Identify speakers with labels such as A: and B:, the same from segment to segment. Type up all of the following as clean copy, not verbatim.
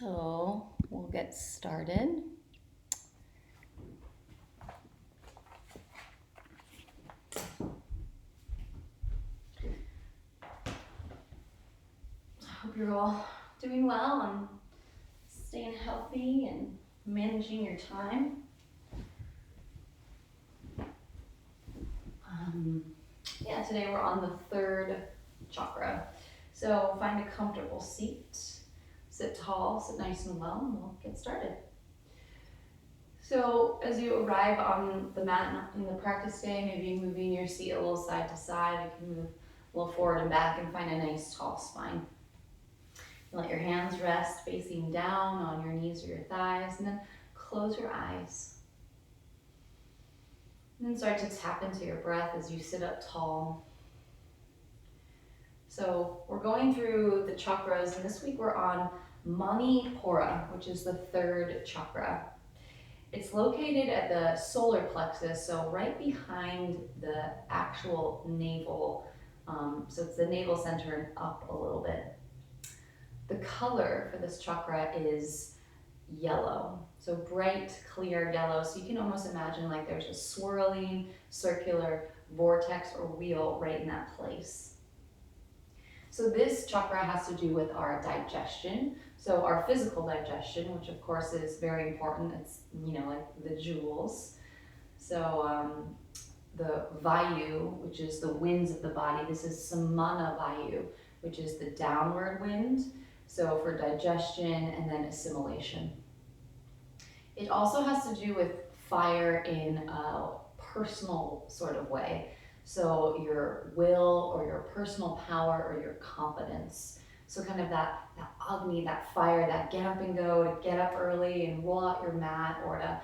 A: So we'll get started. I hope you're all doing well and staying healthy and managing your time. Today we're on the third chakra. So find a comfortable seat, sit tall, sit nice and well, and we'll get started. So as you arrive on the mat in the practice day, maybe moving your seat a little side to side, you can move a little forward and back and find a nice tall spine. Let your hands rest facing down on your knees or your thighs, and then close your eyes. And then start to tap into your breath as you sit up tall. So we're going through the chakras, and this week we're on Manipura, which is the third chakra. It's located at the solar plexus, so right behind the actual navel. So it's the navel center and up a little bit. The color for this chakra is yellow, so bright, clear yellow. So you can almost imagine like there's a swirling circular vortex or wheel right in that place. So this chakra has to do with our digestion. So our physical digestion, which of course is very important. It's, like the jewels. So the Vayu, which is the winds of the body. This is Samana Vayu, which is the downward wind. So for digestion and then assimilation. It also has to do with fire in a personal sort of way. So your will or your personal power or your confidence. So kind of that Agni, that fire, that get up and go, to get up early and roll out your mat, or to,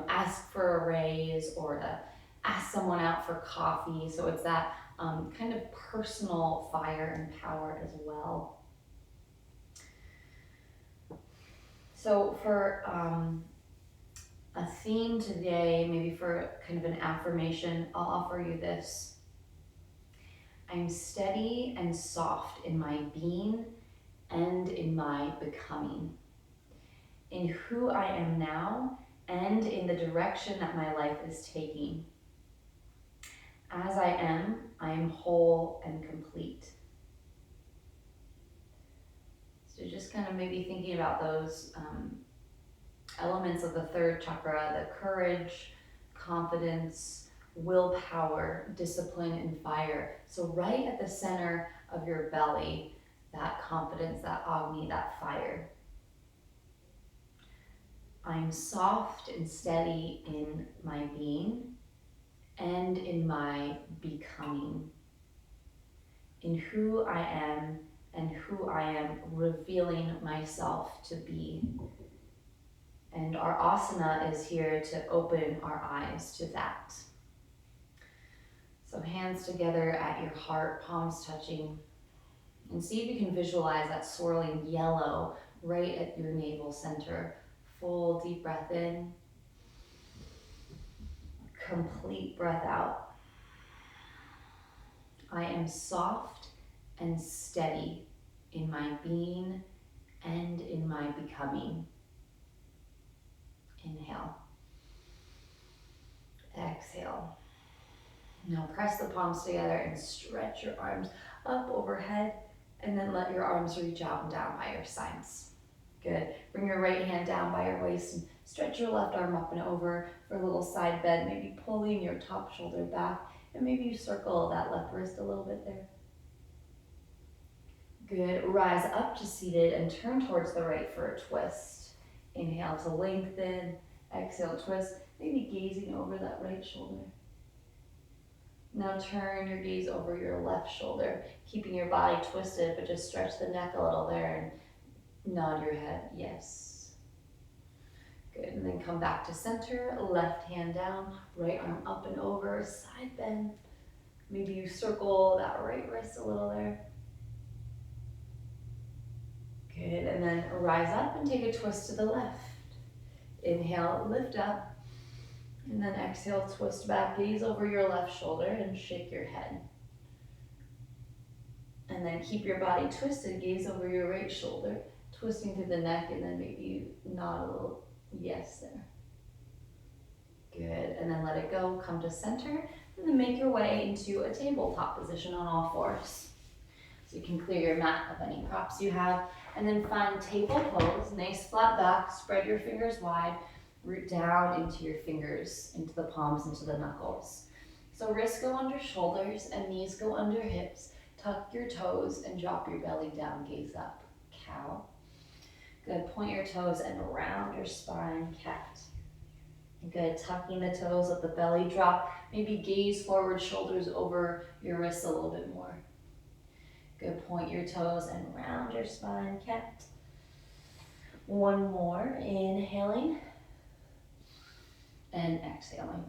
A: ask for a raise, or to ask someone out for coffee. So it's that kind of personal fire and power as well. So for a theme today, maybe for kind of an affirmation, I'll offer you this. I'm steady and soft in my being and in my becoming, in who I am now and in the direction that my life is taking. As I am whole and complete. So just kind of maybe thinking about those elements of the third chakra, the courage, confidence, willpower, discipline, and fire. So right at the center of your belly, that confidence, that Agni, that fire. I'm soft and steady in my being and in my becoming, in who I am and who I am revealing myself to be. And our asana is here to open our eyes to that. So hands together at your heart, palms touching. And see if you can visualize that swirling yellow right at your navel center. Full deep breath in. Complete breath out. I am soft and steady in my being and in my becoming. Inhale. Exhale. Now press the palms together and stretch your arms up overhead, and then let your arms reach out and down by your sides. Good. Bring your right hand down by your waist and stretch your left arm up and over for a little side bend, maybe pulling your top shoulder back, and maybe you circle that left wrist a little bit there. Good. Rise up to seated and turn towards the right for a twist. Inhale to lengthen. Exhale, twist. Maybe gazing over that right shoulder. Now turn your gaze over your left shoulder, keeping your body twisted, but just stretch the neck a little there and nod your head, yes. Good, and then come back to center, left hand down, right arm up and over, side bend. Maybe you circle that right wrist a little there. Good, and then rise up and take a twist to the left. Inhale, lift up. And then exhale, twist back, gaze over your left shoulder and shake your head. And then keep your body twisted, gaze over your right shoulder, Twisting through the neck, and then maybe you nod a little yes there. Good, and then let it go, come to center, and then make your way into a tabletop position on all fours. So you can clear your mat of any props you have, and then find table pose, nice flat back, spread your fingers wide, root down into your fingers, into the palms, into the knuckles. So wrists go under shoulders and knees go under hips. Tuck your toes and drop your belly down, gaze up, cow. Good, point your toes and round your spine, cat. Good, tucking the toes, let the belly drop, maybe gaze forward, shoulders over your wrists a little bit more. Good, point your toes and round your spine, cat. One more, inhaling and exhaling.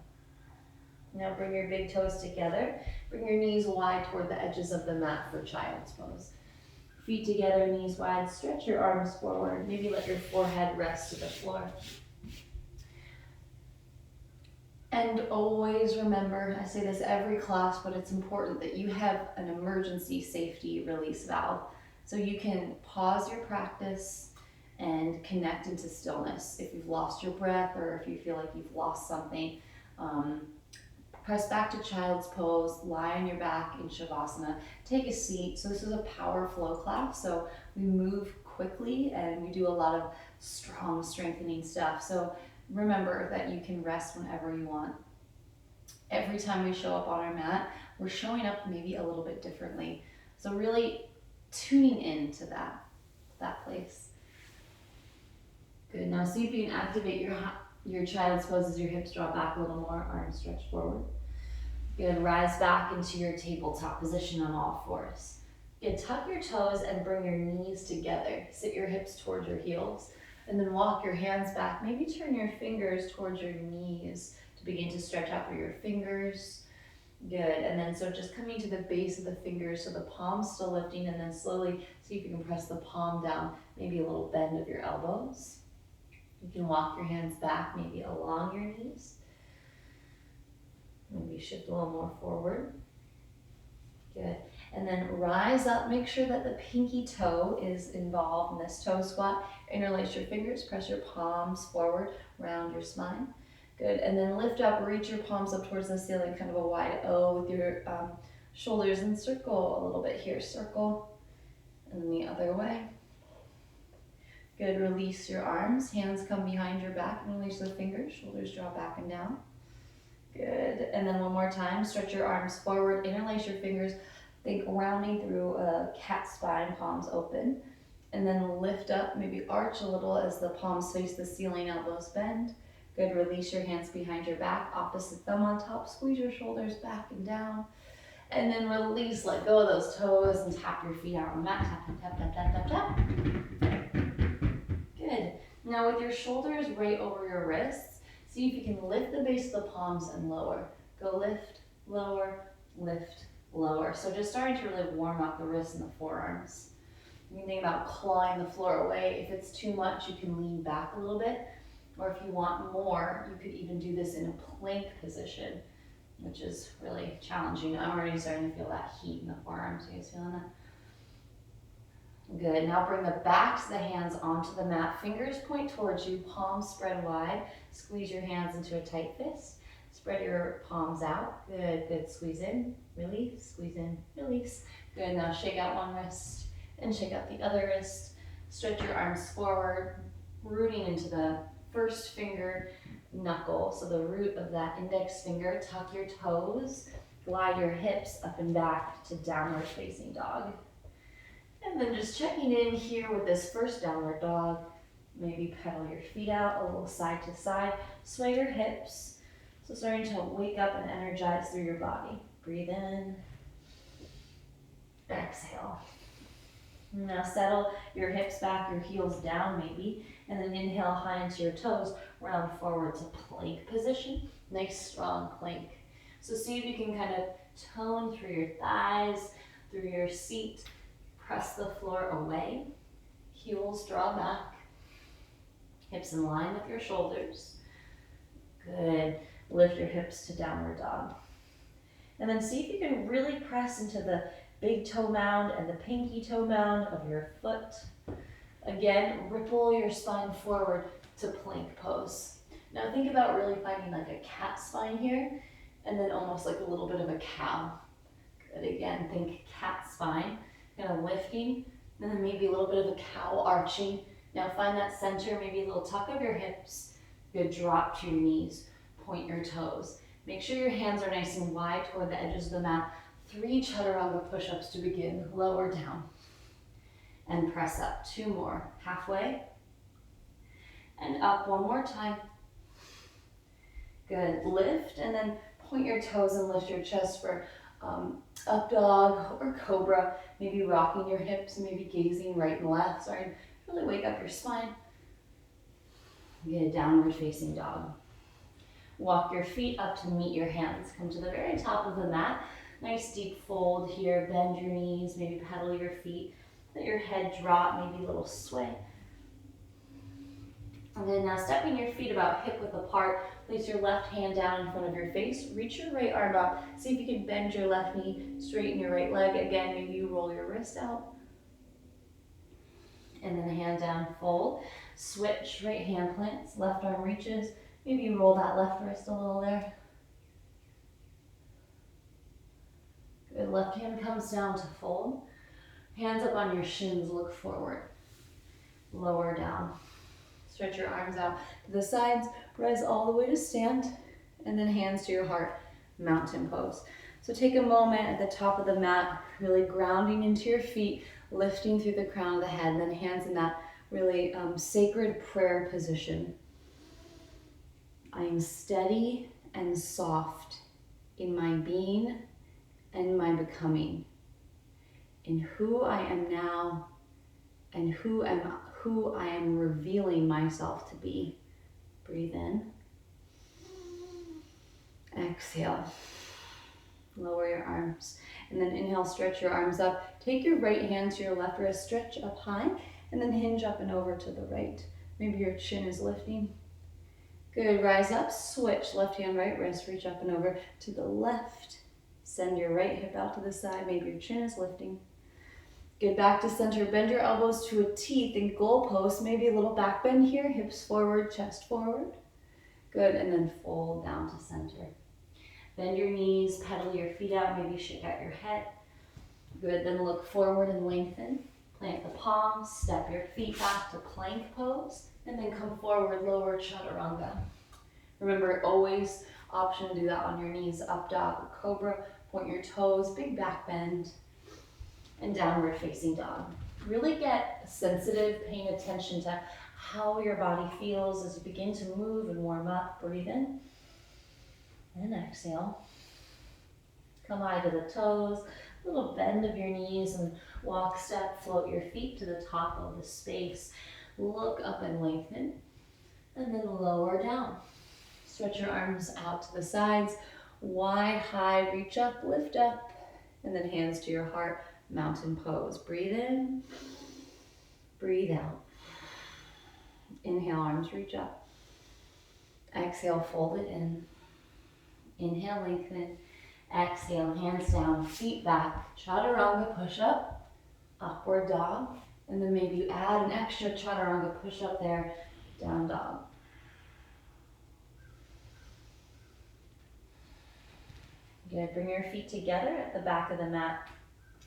A: Now bring your big toes together, bring your knees wide toward the edges of the mat for child's pose. Feet together, knees wide, stretch your arms forward, maybe let your forehead rest to the floor. And always remember, I say this every class, but it's important that you have an emergency safety release valve. So you can pause your practice and connect into stillness. If you've lost your breath or if you feel like you've lost something, press back to child's pose, lie on your back in Shavasana, take a seat. So this is a power flow class. So we move quickly and we do a lot of strong strengthening stuff. So remember that you can rest whenever you want. Every time we show up on our mat, we're showing up maybe a little bit differently. So really tuning into that place. Good, now see if you can activate your child's pose as your hips draw back a little more, arms stretch forward. Good, rise back into your tabletop position on all fours. Good, tuck your toes and bring your knees together. Sit your hips towards your heels. And then walk your hands back. Maybe turn your fingers towards your knees to begin to stretch out through your fingers. Good, and then so just coming to the base of the fingers, so the palms still lifting, and then slowly see if you can press the palm down, maybe a little bend of your elbows. You can walk your hands back, maybe along your knees. Maybe shift a little more forward. Good. And then rise up, make sure that the pinky toe is involved in this toe squat. Interlace your fingers, press your palms forward, round your spine. Good, and then lift up, reach your palms up towards the ceiling, kind of a wide O with your shoulders, and circle a little bit here, circle, and then the other way. Good, release your arms, hands come behind your back, and release the fingers, shoulders draw back and down. Good, and then one more time, stretch your arms forward, interlace your fingers, think rounding through a cat spine, palms open, and then lift up, maybe arch a little as the palms face the ceiling, elbows bend. Good, release your hands behind your back, opposite thumb on top, squeeze your shoulders back and down, and then release, let go of those toes and tap your feet out on the mat, tap, tap, tap, tap, tap, tap, tap. Good, now with your shoulders right over your wrists, see if you can lift the base of the palms and lower. Go lift, lower, lift, lower. So just starting to really warm up the wrists and the forearms. You can think about clawing the floor away. If it's too much, you can lean back a little bit. Or if you want more, you could even do this in a plank position, which is really challenging. I'm already starting to feel that heat in the forearms. You guys feeling that? Good, now bring the backs of the hands onto the mat. Fingers point towards you, palms spread wide. Squeeze your hands into a tight fist. Spread your palms out. Good, good, squeeze in, release, squeeze in, release. Good, now shake out one wrist and shake out the other wrist. Stretch your arms forward, rooting into the first finger knuckle. So the root of that index finger, tuck your toes, glide your hips up and back to downward facing dog. And then just checking in here with this first downward dog. Maybe pedal your feet out a little side to side. Sway your hips. So starting to wake up and energize through your body. Breathe in. Exhale. Now settle your hips back, your heels down maybe. And then inhale high into your toes. Round forward to plank position. Nice strong plank. So see if you can kind of tone through your thighs, through your seat. Press the floor away, heels draw back, hips in line with your shoulders. Good, lift your hips to downward dog. And then see if you can really press into the big toe mound and the pinky toe mound of your foot. Again, ripple your spine forward to plank pose. Now think about really finding like a cat spine here, and then almost like a little bit of a cow. Good, again, think cat spine, kind of lifting, and then maybe a little bit of a cow arching. Now find that center, maybe a little tuck of your hips. Good, drop to your knees, point your toes. Make sure your hands are nice and wide toward the edges of the mat. 3 chaturanga push-ups to begin, lower down. And press up, 2 more, halfway. And up one more time. Good, lift and then point your toes and lift your chest for up dog or cobra. Maybe rocking your hips, maybe gazing right and left. Sorry, really wake up your spine. Get a downward facing dog. Walk your feet up to meet your hands. Come to the very top of the mat. Nice deep fold here, bend your knees, maybe pedal your feet. Let your head drop, maybe a little sway. And then now stepping your feet about hip width apart, place your left hand down in front of your face, reach your right arm up, see if you can bend your left knee, straighten your right leg. Again, maybe you roll your wrist out. And then the hand down, fold. Switch, right hand plants, left arm reaches. Maybe you roll that left wrist a little there. Good, left hand comes down to fold. Hands up on your shins, look forward. Lower down. Stretch your arms out to the sides, rise all the way to stand, and then hands to your heart, mountain pose. So take a moment at the top of the mat, really grounding into your feet, lifting through the crown of the head, and then hands in that really sacred prayer position. I am steady and soft in my being and my becoming, in who I am now and who I am revealing myself to be. Breathe in. Exhale. Lower your arms. And then inhale, stretch your arms up. Take your right hand to your left wrist, stretch up high, and then hinge up and over to the right. Maybe your chin is lifting. Good, rise up, switch, left hand, right wrist, reach up and over to the left. Send your right hip out to the side, maybe your chin is lifting. Good, back to center, bend your elbows to a T, think goal post, maybe a little back bend here, hips forward, chest forward. Good, and then fold down to center. Bend your knees, pedal your feet out, maybe shake out your head. Good, then look forward and lengthen. Plant the palms, step your feet back to plank pose, and then come forward, lower chaturanga. Remember, always option to do that on your knees, up dog or cobra. Point your toes, big back bend, and downward facing dog. Really get sensitive, paying attention to how your body feels as you begin to move and warm up. Breathe in, and exhale. Come high to the toes, little bend of your knees, and walk, step, float your feet to the top of the space. Look up and lengthen, and then lower down. Stretch your arms out to the sides, wide, high, reach up, lift up, and then hands to your heart, mountain pose. Breathe in, breathe out. Inhale, arms reach up. Exhale, fold it in. Inhale, lengthen. Exhale, hands down, feet back, chaturanga push-up, upward dog, and then maybe you add an extra chaturanga push-up there, down dog. Good, bring your feet together at the back of the mat.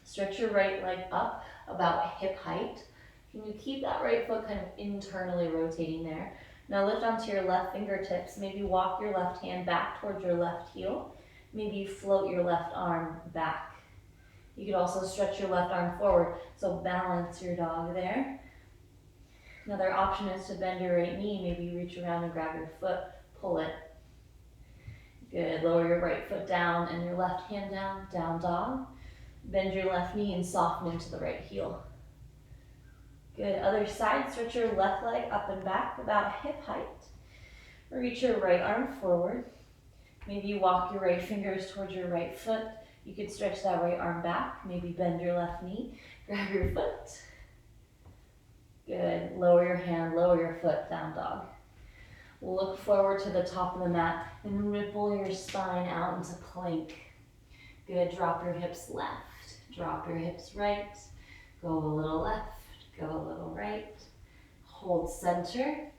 A: Stretch your right leg up about hip height. Can you keep that right foot kind of internally rotating there? Now lift onto your left fingertips. Maybe walk your left hand back towards your left heel. Maybe float your left arm back. You could also stretch your left arm forward, so balance your dog there. Another option is to bend your right knee. Maybe you reach around and grab your foot, pull it. Good, lower your right foot down and your left hand down, down dog. Bend your left knee and soften into the right heel. Good, other side, stretch your left leg up and back about hip height. Reach your right arm forward. Maybe you walk your right fingers towards your right foot. You could stretch that right arm back. Maybe bend your left knee, grab your foot. Good, lower your hand, lower your foot, down dog. Look forward to the top of the mat and ripple your spine out into plank. Good, drop your hips left, drop your hips right. Go a little left, Go a little right. Hold center.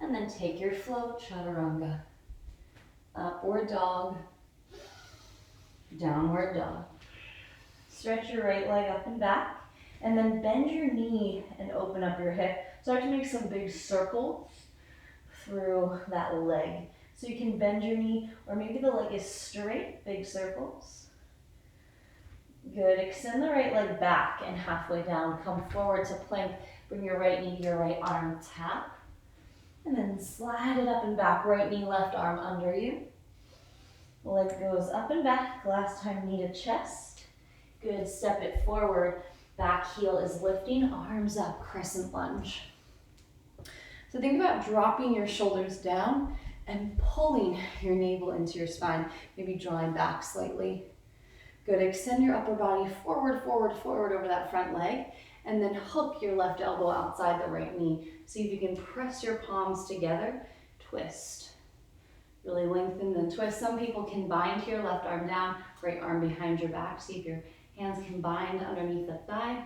A: And then take your flow, chaturanga. Upward dog. Downward dog. Stretch your right leg up and back. And then bend your knee and open up your hip. Start to make some big circles through that leg. So you can bend your knee, or maybe the leg is straight, big circles. Good, extend the right leg back and halfway down. Come forward to plank. Bring your right knee to your right arm, tap. And then slide it up and back, right knee, left arm under you. Leg goes up and back, last time knee to chest. Good, step it forward. Back heel is lifting, arms up, crescent lunge. So think about dropping your shoulders down and pulling your navel into your spine, maybe drawing back slightly. Good, extend your upper body forward, forward, forward over that front leg, and then hook your left elbow outside the right knee. See if you can press your palms together, twist. Really lengthen and twist. Some people can bind your left arm down, right arm behind your back. See if your hands can bind underneath the thigh.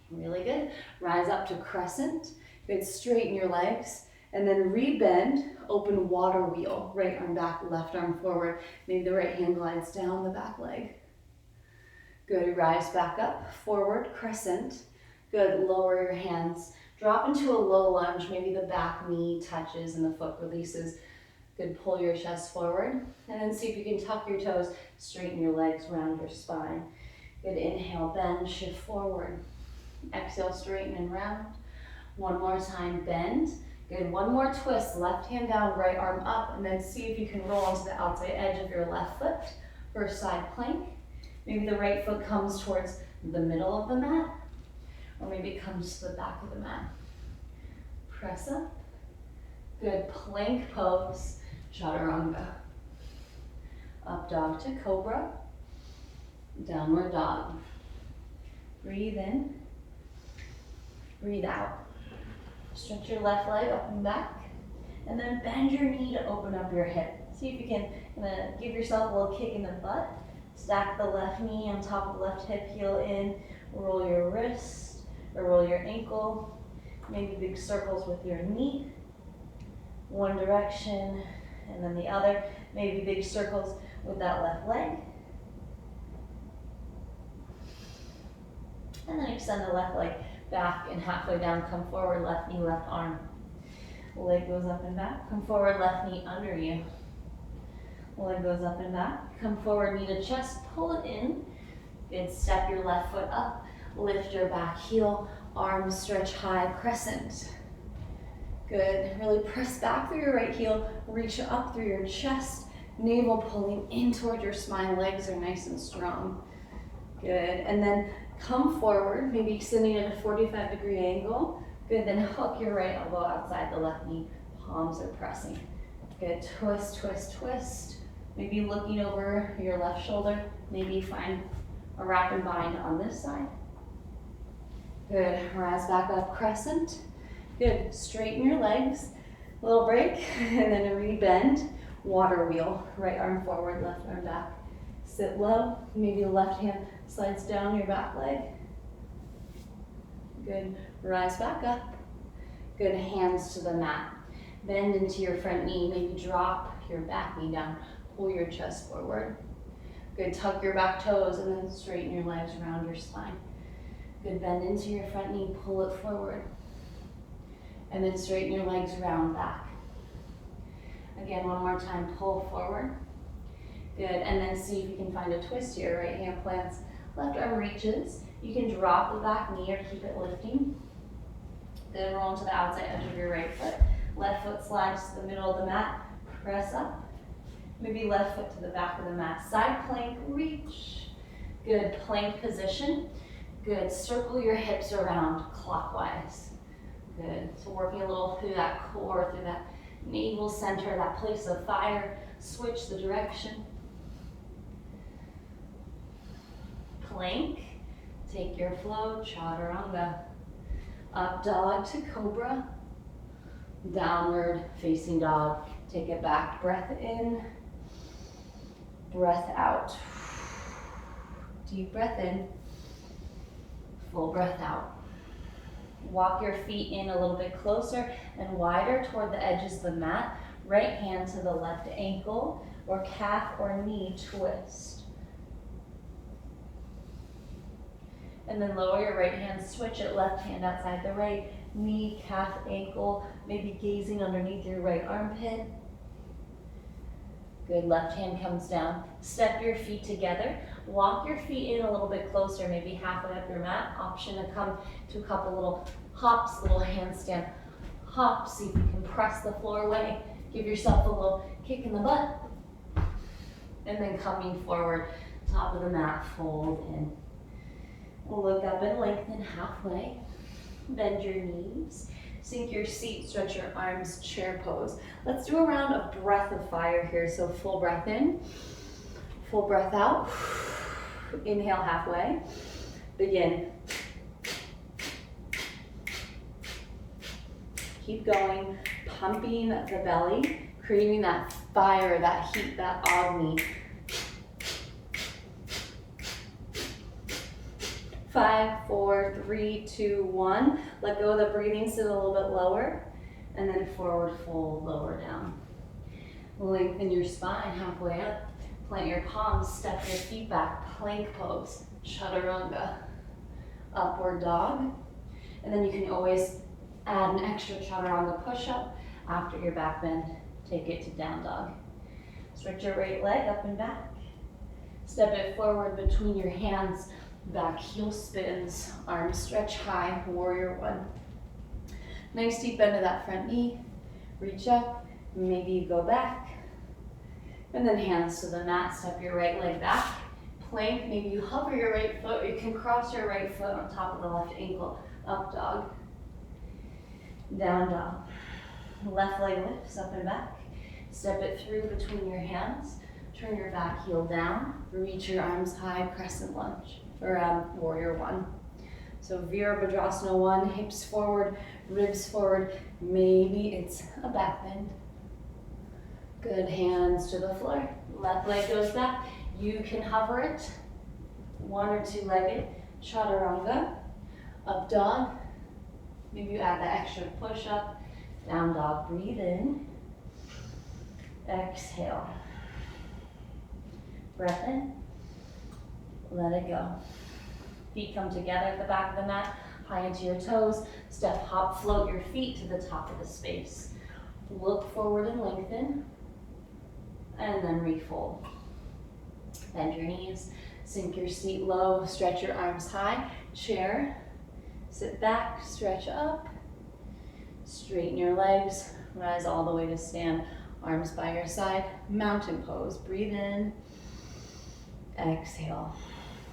A: Really good. Rise up to crescent. Good, straighten your legs. And then rebend, open water wheel. Right arm back, left arm forward. Maybe the right hand glides down the back leg. Good, rise back up, forward, crescent. Good, lower your hands. Drop into a low lunge. Maybe the back knee touches and the foot releases. Good, pull your chest forward. And then see if you can tuck your toes, straighten your legs, round your spine. Good, inhale, bend, shift forward. Exhale, straighten and round. One more time, bend. Good, one more twist, left hand down, right arm up, and then see if you can roll onto the outside edge of your left foot for a side plank. Maybe the right foot comes towards the middle of the mat, or maybe it comes to the back of the mat. Press up. Good, plank pose, chaturanga. Up dog to cobra, downward dog. Breathe in, breathe out. Stretch your left leg up and back, and then bend your knee to open up your hip. See if you can give yourself a little kick in the butt. Stack the left knee on top of the left hip, heel in, roll your wrist, or roll your ankle. Maybe big circles with your knee. One direction, and then the other. Maybe big circles with that left leg. And then extend the left leg back and halfway down, come forward, left knee, left arm. Leg goes up and back, come forward, left knee under you. Leg goes up and back, come forward, knee to chest, pull it in. Good, step your left foot up, lift your back heel, arms stretch high, crescent. Good, really press back through your right heel, reach up through your chest, navel pulling in toward your spine, legs are nice and strong. Good, and then come forward, maybe extending at a 45-degree angle. Good, then hook your right elbow outside the left knee, palms are pressing. Good, twist, twist, twist. Maybe looking over your left shoulder, maybe find a wrap and bind on this side. Good, rise back up, crescent. Good, straighten your legs, a little break, and then a rebend, water wheel. Right arm forward, left arm back. Sit low, maybe the left hand slides down your back leg. Good, rise back up. Good, hands to the mat. Bend into your front knee, maybe drop your back knee down, pull your chest forward. Good, tuck your back toes and then straighten your legs around your spine. Good, bend into your front knee, pull it forward. And then straighten your legs round back. Again, one more time, pull forward. Good, and then see if you can find a twist here. Right hand plants, left arm reaches. You can drop the back knee or keep it lifting. Then roll into the outside edge of your right foot. Left foot slides to the middle of the mat, press up. Maybe left foot to the back of the mat. Side plank, reach. Good, plank position. Good, circle your hips around clockwise. Good, so working a little through that core, through that navel center, that place of fire. Switch the direction. Plank, take your flow, chaturanga. Up dog to cobra. Downward facing dog. Take it back, breath in, breath out. Deep breath in. Full breath out. Walk your feet in a little bit closer and wider toward the edges of the mat. Right hand to the left ankle or calf or knee twist. And then lower your right hand, switch it, left hand outside the right, knee, calf, ankle, maybe gazing underneath your right armpit. Good, left hand comes down. Step your feet together. Walk your feet in a little bit closer, maybe halfway up your mat. Option to come to a couple little hops, little handstand hops. See if you can press the floor away. Give yourself a little kick in the butt. And then coming forward, top of the mat, fold in. Look up and lengthen halfway. Bend your knees. Sink your seat, stretch your arms, chair pose. Let's do a round of breath of fire here. So full breath in, full breath out. Inhale halfway. Begin. Keep going, pumping the belly, creating that fire, that heat, that agni. 5, 4, 3, 2, 1. Let go of the breathing, sit a little bit lower, and then forward fold, lower down. Lengthen your spine halfway up. Plant your palms, step your feet back, plank pose, chaturanga, upward dog. And then you can always add an extra chaturanga push-up after your back bend. Take it to down dog. Stretch your right leg up and back. Step it forward between your hands. Back heel spins, arms stretch high, warrior one. Nice deep bend of that front knee. Reach up, maybe you go back. And then hands to the mat, step your right leg back. Plank, maybe you hover your right foot, or you can cross your right foot on top of the left ankle. Up dog. Down dog. Left leg lifts up and back. Step it through between your hands. Turn your back heel down. Reach your arms high, crescent lunge. Or warrior one. So Virabhadrasana 1, hips forward, ribs forward. Maybe it's a back bend. Good, hands to the floor. Left leg goes back. You can hover it. 1 or 2 legged. Chaturanga. Up dog. Maybe you add the extra push up. Down dog, breathe in. Exhale. Breath in. Let it go. Feet come together at the back of the mat, high into your toes. Step, hop, float your feet to the top of the space. Look forward and lengthen. And then refold. Bend your knees, sink your seat low, stretch your arms high. Chair, sit back, stretch up. Straighten your legs, rise all the way to stand. Arms by your side, mountain pose. Breathe in, exhale.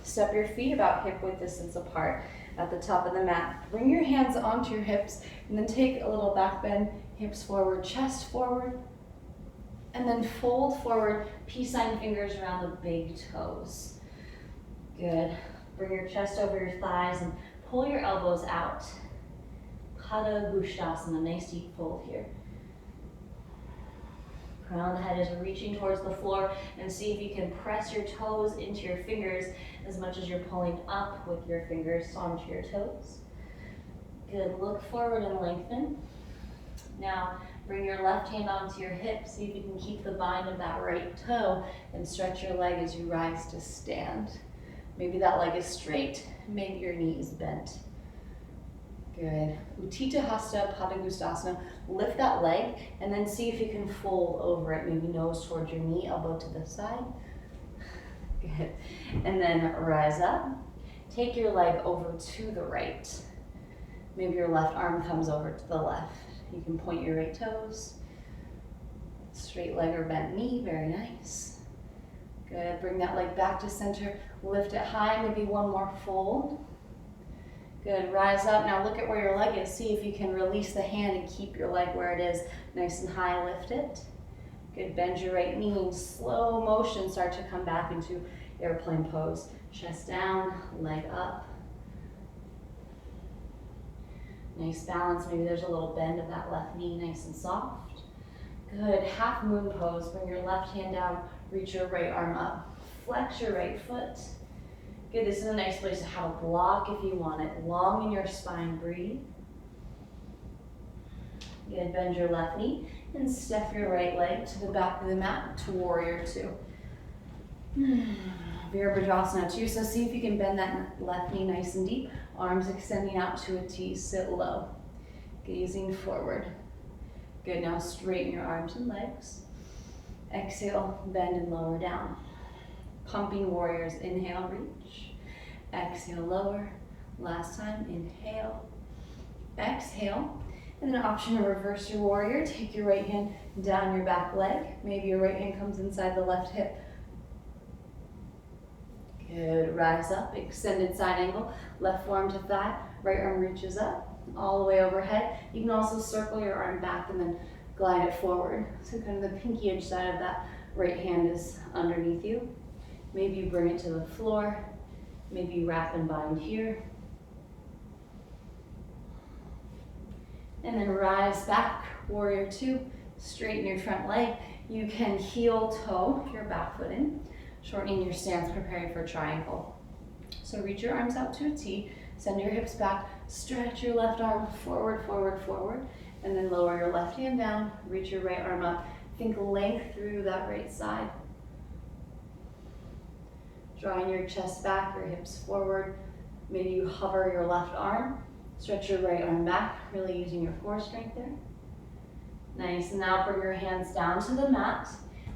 A: Step your feet about hip width distance apart at the top of the mat. Bring your hands onto your hips and then take a little back bend, hips forward, chest forward, and then fold forward, peace sign fingers around the big toes. Good. Bring your chest over your thighs and pull your elbows out. Pada Gustasana, nice deep fold here. Crown of the head is reaching towards the floor, and see if you can press your toes into your fingers as much as you're pulling up with your fingers onto your toes. Good, look forward and lengthen. Now, bring your left hand onto your hip, see if you can keep the bind of that right toe and stretch your leg as you rise to stand. Maybe that leg is straight, maybe your knee is bent. Good. Utthita Hasta Pada Gustasana. Lift that leg and then see if you can fold over it. Maybe nose towards your knee, elbow to the side. Good. And then rise up. Take your leg over to the right. Maybe your left arm comes over to the left. You can point your right toes. Straight leg or bent knee, very nice. Good. Bring that leg back to center. Lift it high, maybe one more fold. Good, rise up. Now look at where your leg is. See if you can release the hand and keep your leg where it is. Nice and high, lift it. Good, bend your right knee and slow motion start to come back into airplane pose. Chest down, leg up. Nice balance. Maybe there's a little bend of that left knee, nice and soft. Good, half moon pose. Bring your left hand down, reach your right arm up. Flex your right foot. Good, this is a nice place to have a block if you want it. Long in your spine, breathe. Good, bend your left knee and step your right leg to the back of the mat to warrior two. Virabhadrasana two, so see if you can bend that left knee nice and deep. Arms extending out to a T, sit low. Gazing forward. Good, now straighten your arms and legs. Exhale, bend and lower down. Pumping warriors, inhale, reach. Exhale, lower. Last time, inhale. Exhale. And then option to reverse your warrior. Take your right hand down your back leg. Maybe your right hand comes inside the left hip. Good, rise up, extended side angle. Left forearm to thigh, right arm reaches up, all the way overhead. You can also circle your arm back and then glide it forward. So kind of the pinky edge side of that right hand is underneath you. Maybe you bring it to the floor. Maybe you wrap and bind here. And then rise back, warrior two. Straighten your front leg. You can heel toe your back foot in, shortening your stance, preparing for triangle. So reach your arms out to a T, send your hips back, stretch your left arm forward, forward, forward, and then lower your left hand down, reach your right arm up. Think length through that right side. Drawing your chest back, your hips forward. Maybe you hover your left arm, stretch your right arm back, really using your core strength there. Nice, now bring your hands down to the mat.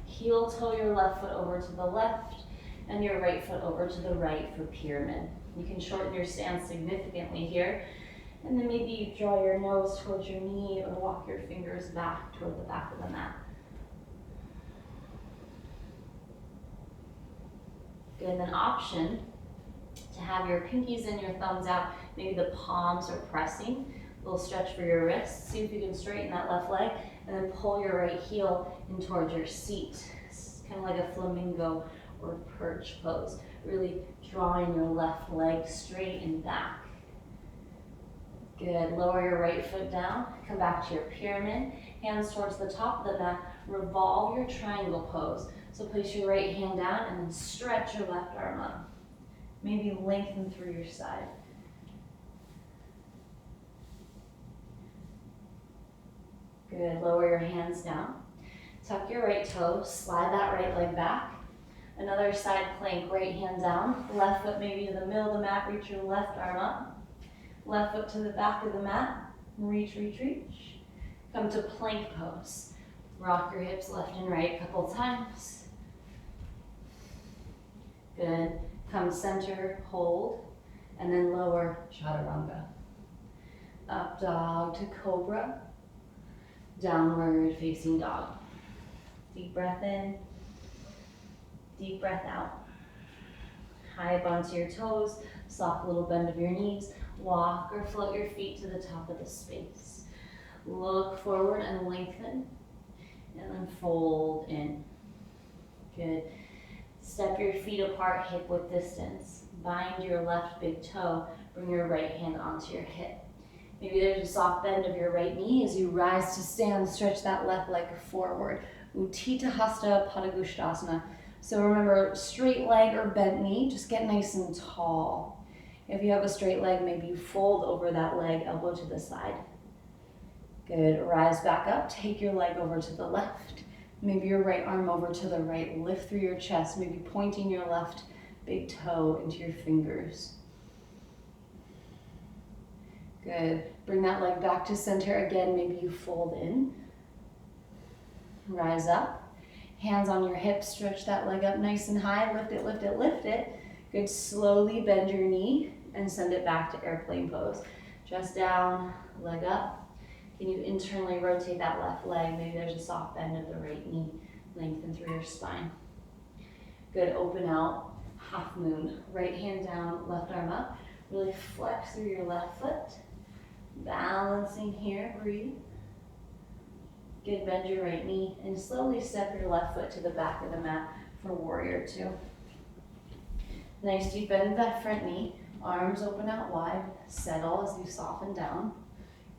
A: Heel toe your left foot over to the left and your right foot over to the right for pyramid. You can shorten your stance significantly here. And then maybe you draw your nose towards your knee or walk your fingers back toward the back of the mat. Good, and then option to have your pinkies and your thumbs out. Maybe the palms are pressing. A little stretch for your wrists. See if you can straighten that left leg and then pull your right heel in towards your seat. It's kind of like a flamingo or perch pose. Really drawing your left leg straight and back. Good, lower your right foot down. Come back to your pyramid. Hands towards the top of the mat. Revolve your triangle pose. So place your right hand down and then stretch your left arm up. Maybe lengthen through your side. Good, lower your hands down. Tuck your right toe, slide that right leg back. Another side plank, right hand down. Left foot maybe to the middle of the mat, reach your left arm up. Left foot to the back of the mat, reach, reach, reach. Come to plank pose. Rock your hips left and right a couple times. Good, come center, hold, and then lower, chaturanga. Up dog to cobra. Downward facing dog. Deep breath in, deep breath out. High up onto your toes, soft little bend of your knees. Walk or float your feet to the top of the space. Look forward and lengthen, and then fold in. Good. Step your feet apart, hip width distance. Bind your left big toe, bring your right hand onto your hip. Maybe there's a soft bend of your right knee as you rise to stand, stretch that left leg forward. Utthita Hasta Padangusthasana. So remember, straight leg or bent knee, just get nice and tall. If you have a straight leg, maybe you fold over that leg, elbow to the side. Good, rise back up, take your leg over to the left. Maybe your right arm over to the right, lift through your chest, maybe pointing your left big toe into your fingers. Good. Bring that leg back to center again. Maybe you fold in. Rise up. Hands on your hips. Stretch that leg up nice and high. Lift it, lift it, lift it. Good. Slowly bend your knee and send it back to airplane pose. Chest down, leg up. Can you internally rotate that left leg? Maybe there's a soft bend of the right knee. Lengthen through your spine. Good. Open out. Half moon. Right hand down, left arm up. Really flex through your left foot. Balancing here, breathe. Good, bend your right knee and slowly step your left foot to the back of the mat for warrior two. Nice deep bend of that front knee. Arms open out wide. Settle as you soften down.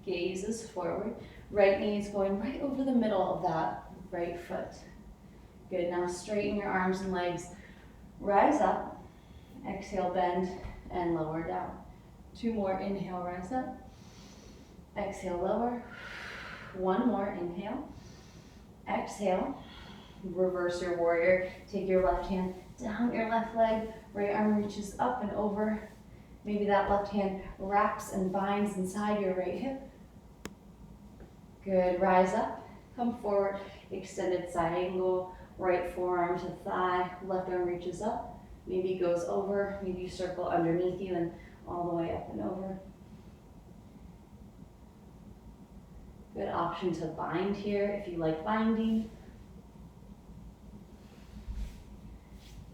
A: Gaze is forward. Right knee is going right over the middle of that right foot. Good, now straighten your arms and legs. Rise up Exhale, bend and lower down. 2 more, inhale, rise up. Exhale, lower. 1 more, inhale. Exhale, reverse your warrior. Take your left hand down your left leg, right arm reaches up and over. Maybe that left hand wraps and binds inside your right hip. Good, rise up, come forward, extended side angle, right forearm to thigh, left arm reaches up, maybe goes over, maybe you circle underneath you and all the way up and over. Good option to bind here if you like binding.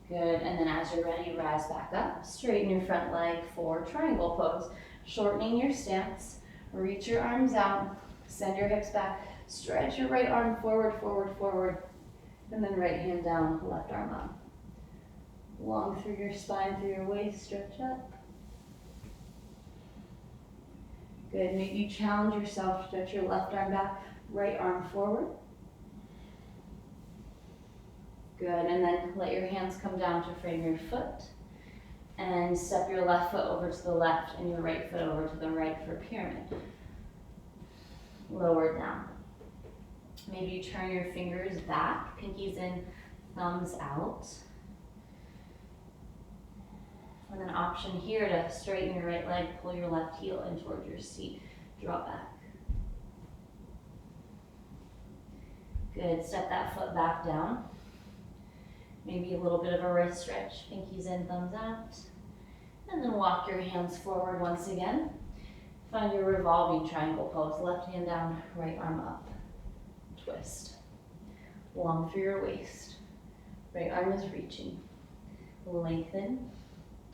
A: Good, and then as you're ready, rise back up, straighten your front leg for triangle pose, shortening your stance, reach your arms out, send your hips back, stretch your right arm forward, forward, forward, and then right hand down, left arm up. Long through your spine, through your waist, stretch up. Good, maybe you challenge yourself, stretch your left arm back, right arm forward. Good, and then let your hands come down to frame your foot. And step your left foot over to the left and your right foot over to the right for pyramid. Lower down. Maybe you turn your fingers back, pinkies in, thumbs out. And an option here to straighten your right leg, pull your left heel in towards your seat, draw back. Good, step that foot back down. Maybe a little bit of a wrist stretch, pinkies in, thumbs out. And then walk your hands forward once again. Find your revolving triangle pose, left hand down, right arm up. Twist. Long through your waist. Right arm is reaching. Lengthen.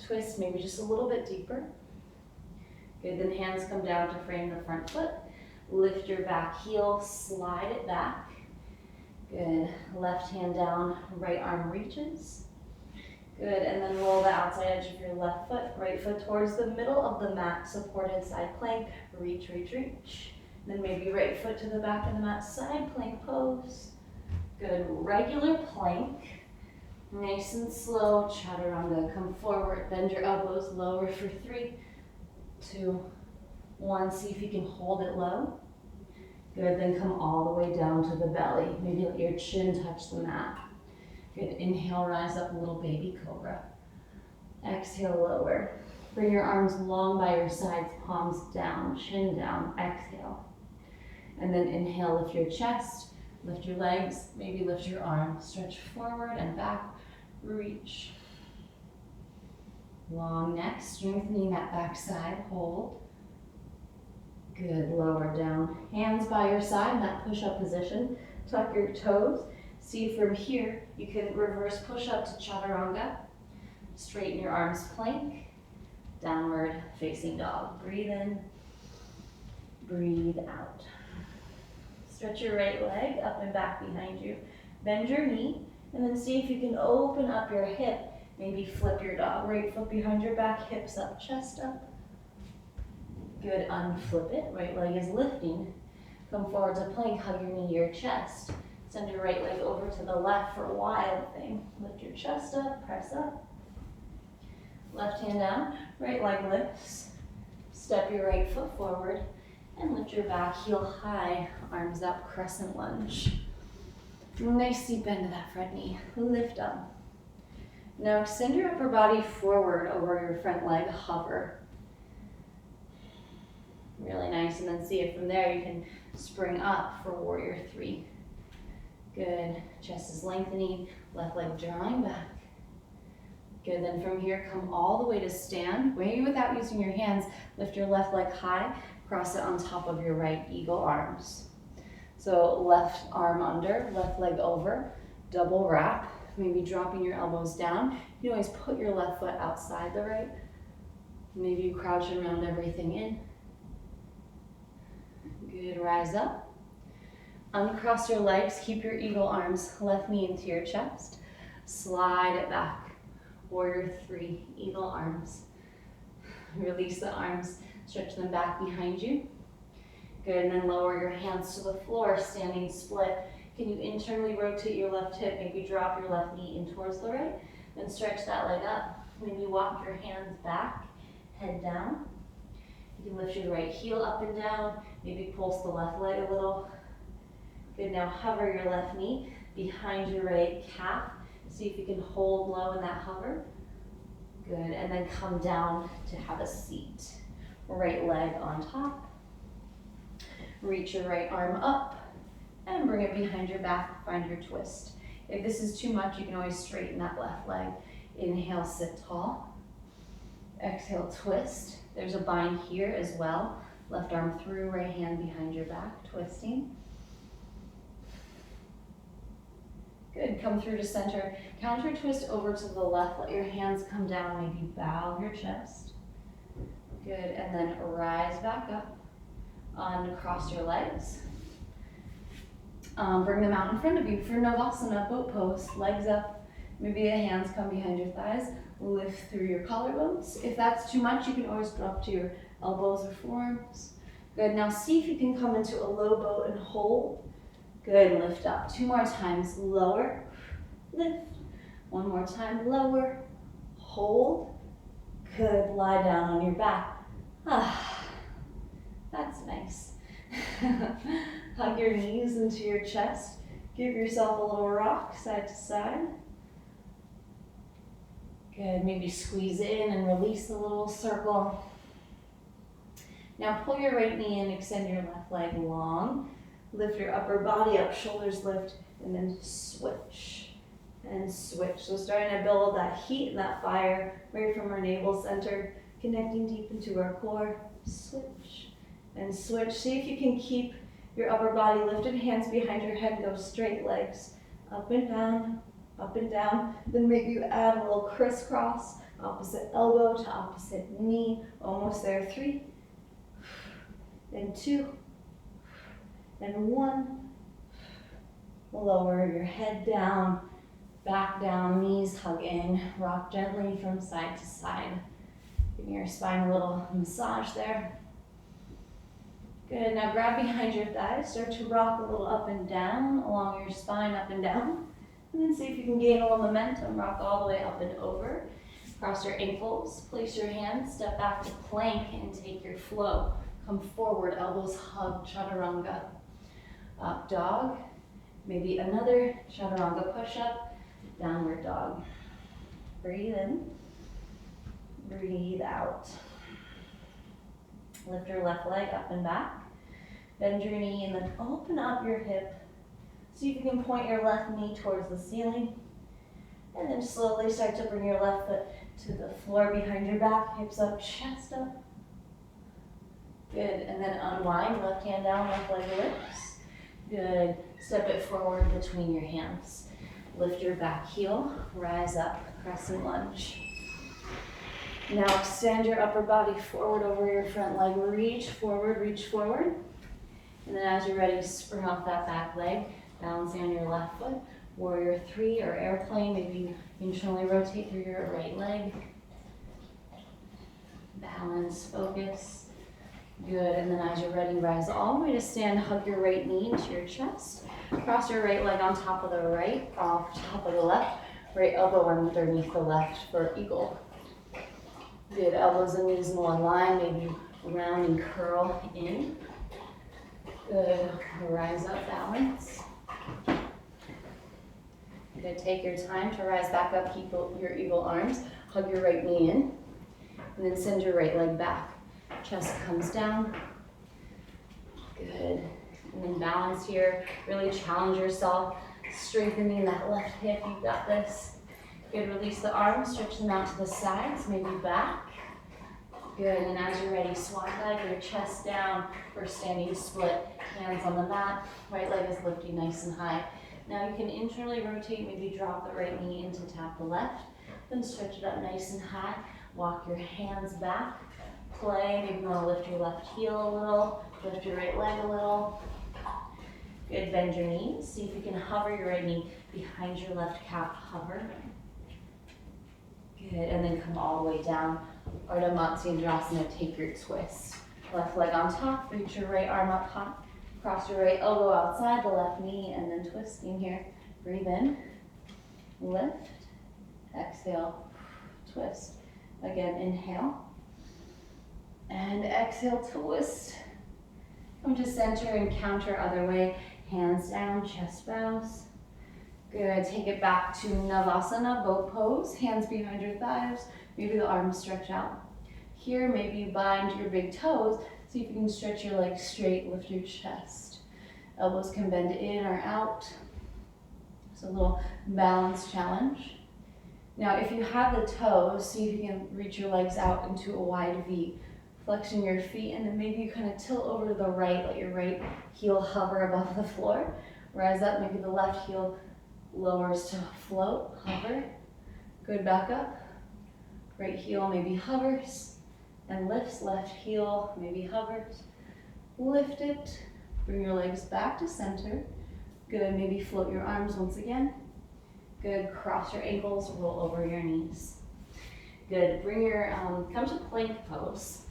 A: Twist, maybe just a little bit deeper. Good, then hands come down to frame the front foot. Lift your back heel, slide it back. Good, left hand down, right arm reaches. Good, and then roll the outside edge of your left foot, right foot towards the middle of the mat, supported side plank, reach, reach, reach. Then maybe right foot to the back of the mat, side plank pose. Good, regular plank. Nice and slow, chaturanga, come forward, bend your elbows, lower for 3, 2, 1. See if you can hold it low. Good, then come all the way down to the belly. Maybe let your chin touch the mat. Good, inhale, rise up, little baby cobra. Exhale, lower. Bring your arms long by your sides, palms down, chin down, exhale. And then inhale, lift your chest, lift your legs, maybe lift your arms, stretch forward and back, reach. Long neck, strengthening that back side, hold. Good, lower down. Hands by your side in that push-up position. Tuck your toes. See from here, you can reverse push-up to chaturanga. Straighten your arms, plank. Downward facing dog. Breathe in, breathe out. Stretch your right leg up and back behind you. Bend your knee, and then see if you can open up your hip. Maybe flip your dog. Right foot behind your back, hips up, chest up. Good, unflip it, right leg is lifting. Come forward to plank, hug your knee to your chest. Send your right leg over to the left for a wild thing. Lift your chest up, press up. Left hand down, right leg lifts. Step your right foot forward and lift your back heel high, arms up, crescent lunge. Nice deep bend to that front knee, lift up. Now extend your upper body forward over your front leg, hover. Really nice, and then see if from there you can spring up for warrior 3. Good, chest is lengthening, left leg drawing back. Good, then from here come all the way to stand. Maybe without using your hands, lift your left leg high, cross it on top of your right, eagle arms. So left arm under, left leg over, double wrap, maybe dropping your elbows down. You can always put your left foot outside the right. Maybe you crouch and round everything in. Good, rise up. Uncross your legs, keep your eagle arms, left knee into your chest. Slide it back. Warrior 3, eagle arms. Release the arms, stretch them back behind you. Good, and then lower your hands to the floor, standing split. Can you internally rotate your left hip, maybe drop your left knee in towards the right, then stretch that leg up. Maybe walk your hands back, head down. You can lift your right heel up and down, maybe pulse the left leg a little. Good, now hover your left knee behind your right calf. See if you can hold low in that hover. Good, and then come down to have a seat. Right leg on top. Reach your right arm up and bring it behind your back, find your twist. If this is too much, you can always straighten that left leg. Inhale, sit tall. Exhale, twist. There's a bind here as well. Left arm through, right hand behind your back, twisting. Good, come through to center. Counter twist over to the left. Let your hands come down, maybe bow your chest. Good, and then rise back up. Uncross your legs. Bring them out in front of you for Navasana, boat pose. Legs up, maybe the hands come behind your thighs. Lift through your collarbones. If that's too much, you can always drop to your elbows or forearms. Good, now see if you can come into a low boat and hold. Good, lift up. 2 more times, lower, lift. 1 more time, lower, hold. Good, lie down on your back. That's nice. Hug your knees into your chest. Give yourself a little rock, side to side. Good, maybe squeeze in and release a little circle. Now pull your right knee in, extend your left leg long. Lift your upper body up, shoulders lift, and then switch and switch. So starting to build that heat and that fire right from our navel center, connecting deep into our core. Switch and switch. See if you can keep your upper body lifted, hands behind your head, go straight, legs up and down, up and down. Then maybe you add a little crisscross, opposite elbow to opposite knee. Almost there. 3, and 2, and 1. Lower your head down, back down, knees hug in, rock gently from side to side. Giving your spine a little massage there. Good, now grab behind your thighs, start to rock a little up and down along your spine, up and down. And then see if you can gain a little momentum, rock all the way up and over. Cross your ankles, place your hands, step back to plank and take your flow. Come forward, elbows hug, chaturanga. Up dog, maybe another chaturanga push-up, downward dog. Breathe in, breathe out. Lift your left leg up and back. Bend your knee and then open up your hip. See if you can point your left knee towards the ceiling. And then slowly start to bring your left foot to the floor behind your back, hips up, chest up. Good, and then unwind, left hand down, left leg lifts. Good, step it forward between your hands. Lift your back heel, rise up, crescent lunge. Now extend your upper body forward over your front leg, reach forward, reach forward. And then as you're ready, spring off that back leg, balancing on your left foot. Warrior 3 or airplane, maybe you internally rotate through your right leg. Balance, focus. Good, and then as you're ready, rise all the way to stand, hug your right knee into your chest. Cross your right leg on top of the right, off top of the left. Right elbow underneath the left for eagle. Good, elbows and knees in one line, maybe round and curl in. Good, rise up, balance. Good, take your time to rise back up, keep your eagle arms, hug your right knee in, and then send your right leg back. Chest comes down. Good, and then balance here, really challenge yourself, strengthening that left hip, you've got this. Good, release the arms, stretch them out to the sides, maybe back. Good, and as you're ready, swan dive your chest down for standing split. Hands on the mat, right leg is lifting nice and high. Now you can internally rotate, maybe drop the right knee in to tap the left, then stretch it up nice and high. Walk your hands back, play, maybe you want to lift your left heel a little, lift your right leg a little. Good, bend your knees, see if you can hover your right knee behind your left calf, hover. Good, and then come all the way down. Ardha Matsyendrasana, take your twist. Left leg on top, reach your right arm up high. Cross your right elbow outside the left knee and then twisting here. Breathe in, lift, exhale, twist. Again, inhale. And exhale, twist. Come to center and counter other way. Hands down, chest bows. Good, take it back to Navasana, boat pose. Hands behind your thighs. Maybe the arms stretch out. Here, maybe you bind your big toes. See if you can stretch your legs straight, lift your chest. Elbows can bend in or out. So a little balance challenge. Now, if you have the toes, see if you can reach your legs out into a wide V. Flexing your feet, and then maybe you kind of tilt over to the right, let your right heel hover above the floor. Rise up, maybe the left heel lowers to float, hover. Good, back up. Right heel maybe hovers and lifts, left heel maybe hovers. Lift it, bring your legs back to center. Good, maybe float your arms once again. Good, cross your ankles, roll over your knees. Good, bring your, come to plank pose.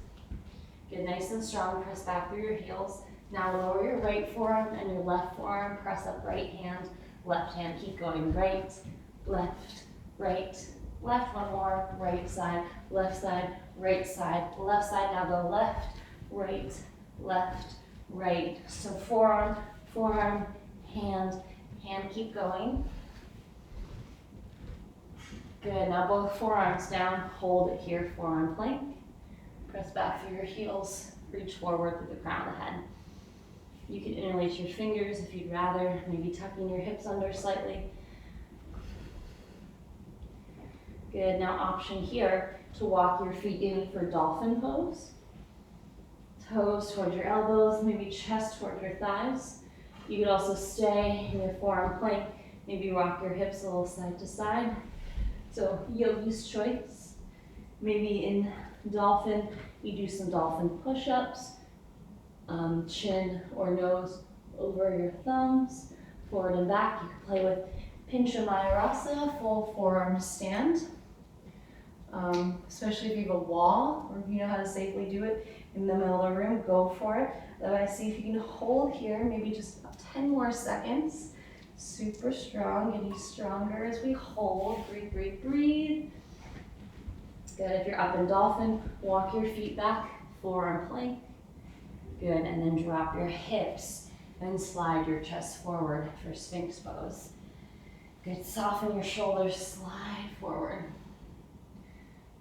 A: Good, nice and strong, press back through your heels. Now lower your right forearm and your left forearm, press up right hand, left hand, keep going, right, left, left, one more, right side, left side, right side, left side, now go left, right. So forearm, forearm, hand, keep going. Good, now both forearms down, hold it here, forearm plank. Press back through your heels, reach forward through the crown of the head. You can interlace your fingers if you'd rather, maybe tucking your hips under slightly. Good, now option here to walk your feet in for dolphin pose. Toes towards your elbows, maybe chest towards your thighs. You could also stay in your forearm plank, maybe rock your hips a little side to side. So yogi's choice. Maybe in dolphin, you do some dolphin push-ups, chin or nose over your thumbs, forward and back. You can play with Pincha Mayurasa, full forearm stand. Especially if you have a wall, or if you know how to safely do it in the middle of the room, go for it. Otherwise, see if you can hold here, maybe just 10 more seconds. Super strong, getting stronger as we hold. Breathe, breathe, breathe. Good, if you're up in dolphin, walk your feet back, forearm plank. Good, and then drop your hips and slide your chest forward for Sphinx pose. Good, soften your shoulders, slide forward.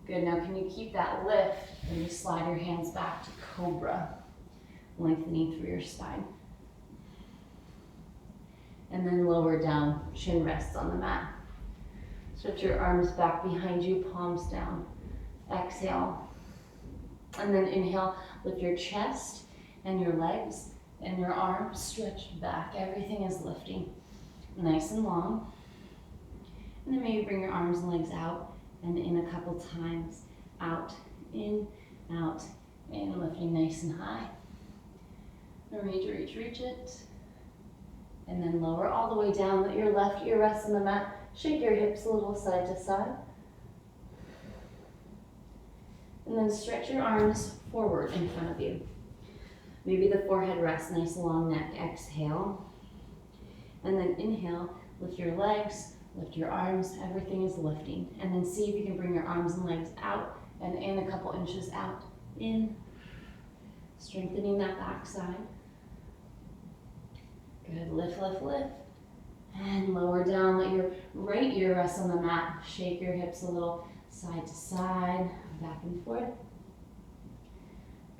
A: Good, now can you keep that lift and you slide your hands back to Cobra, lengthening through your spine. And then lower down, chin rests on the mat. Stretch your arms back behind you, palms down. Exhale. And then inhale, lift your chest and your legs and your arms stretched back. Everything is lifting nice and long. And then maybe bring your arms and legs out and in a couple times. Out, in, lifting nice and high. Reach it. And then lower all the way down. Let your left ear rest on the mat. Shake your hips a little side to side. And then stretch your arms forward in front of you. Maybe the forehead rests, nice long neck. Exhale. And then inhale, lift your legs, lift your arms, everything is lifting. And then see if you can bring your arms and legs out and in a couple inches out. In, strengthening that back side. Good, lift. And lower down, let your right ear rest on the mat. Shake your hips a little side to side, back and forth.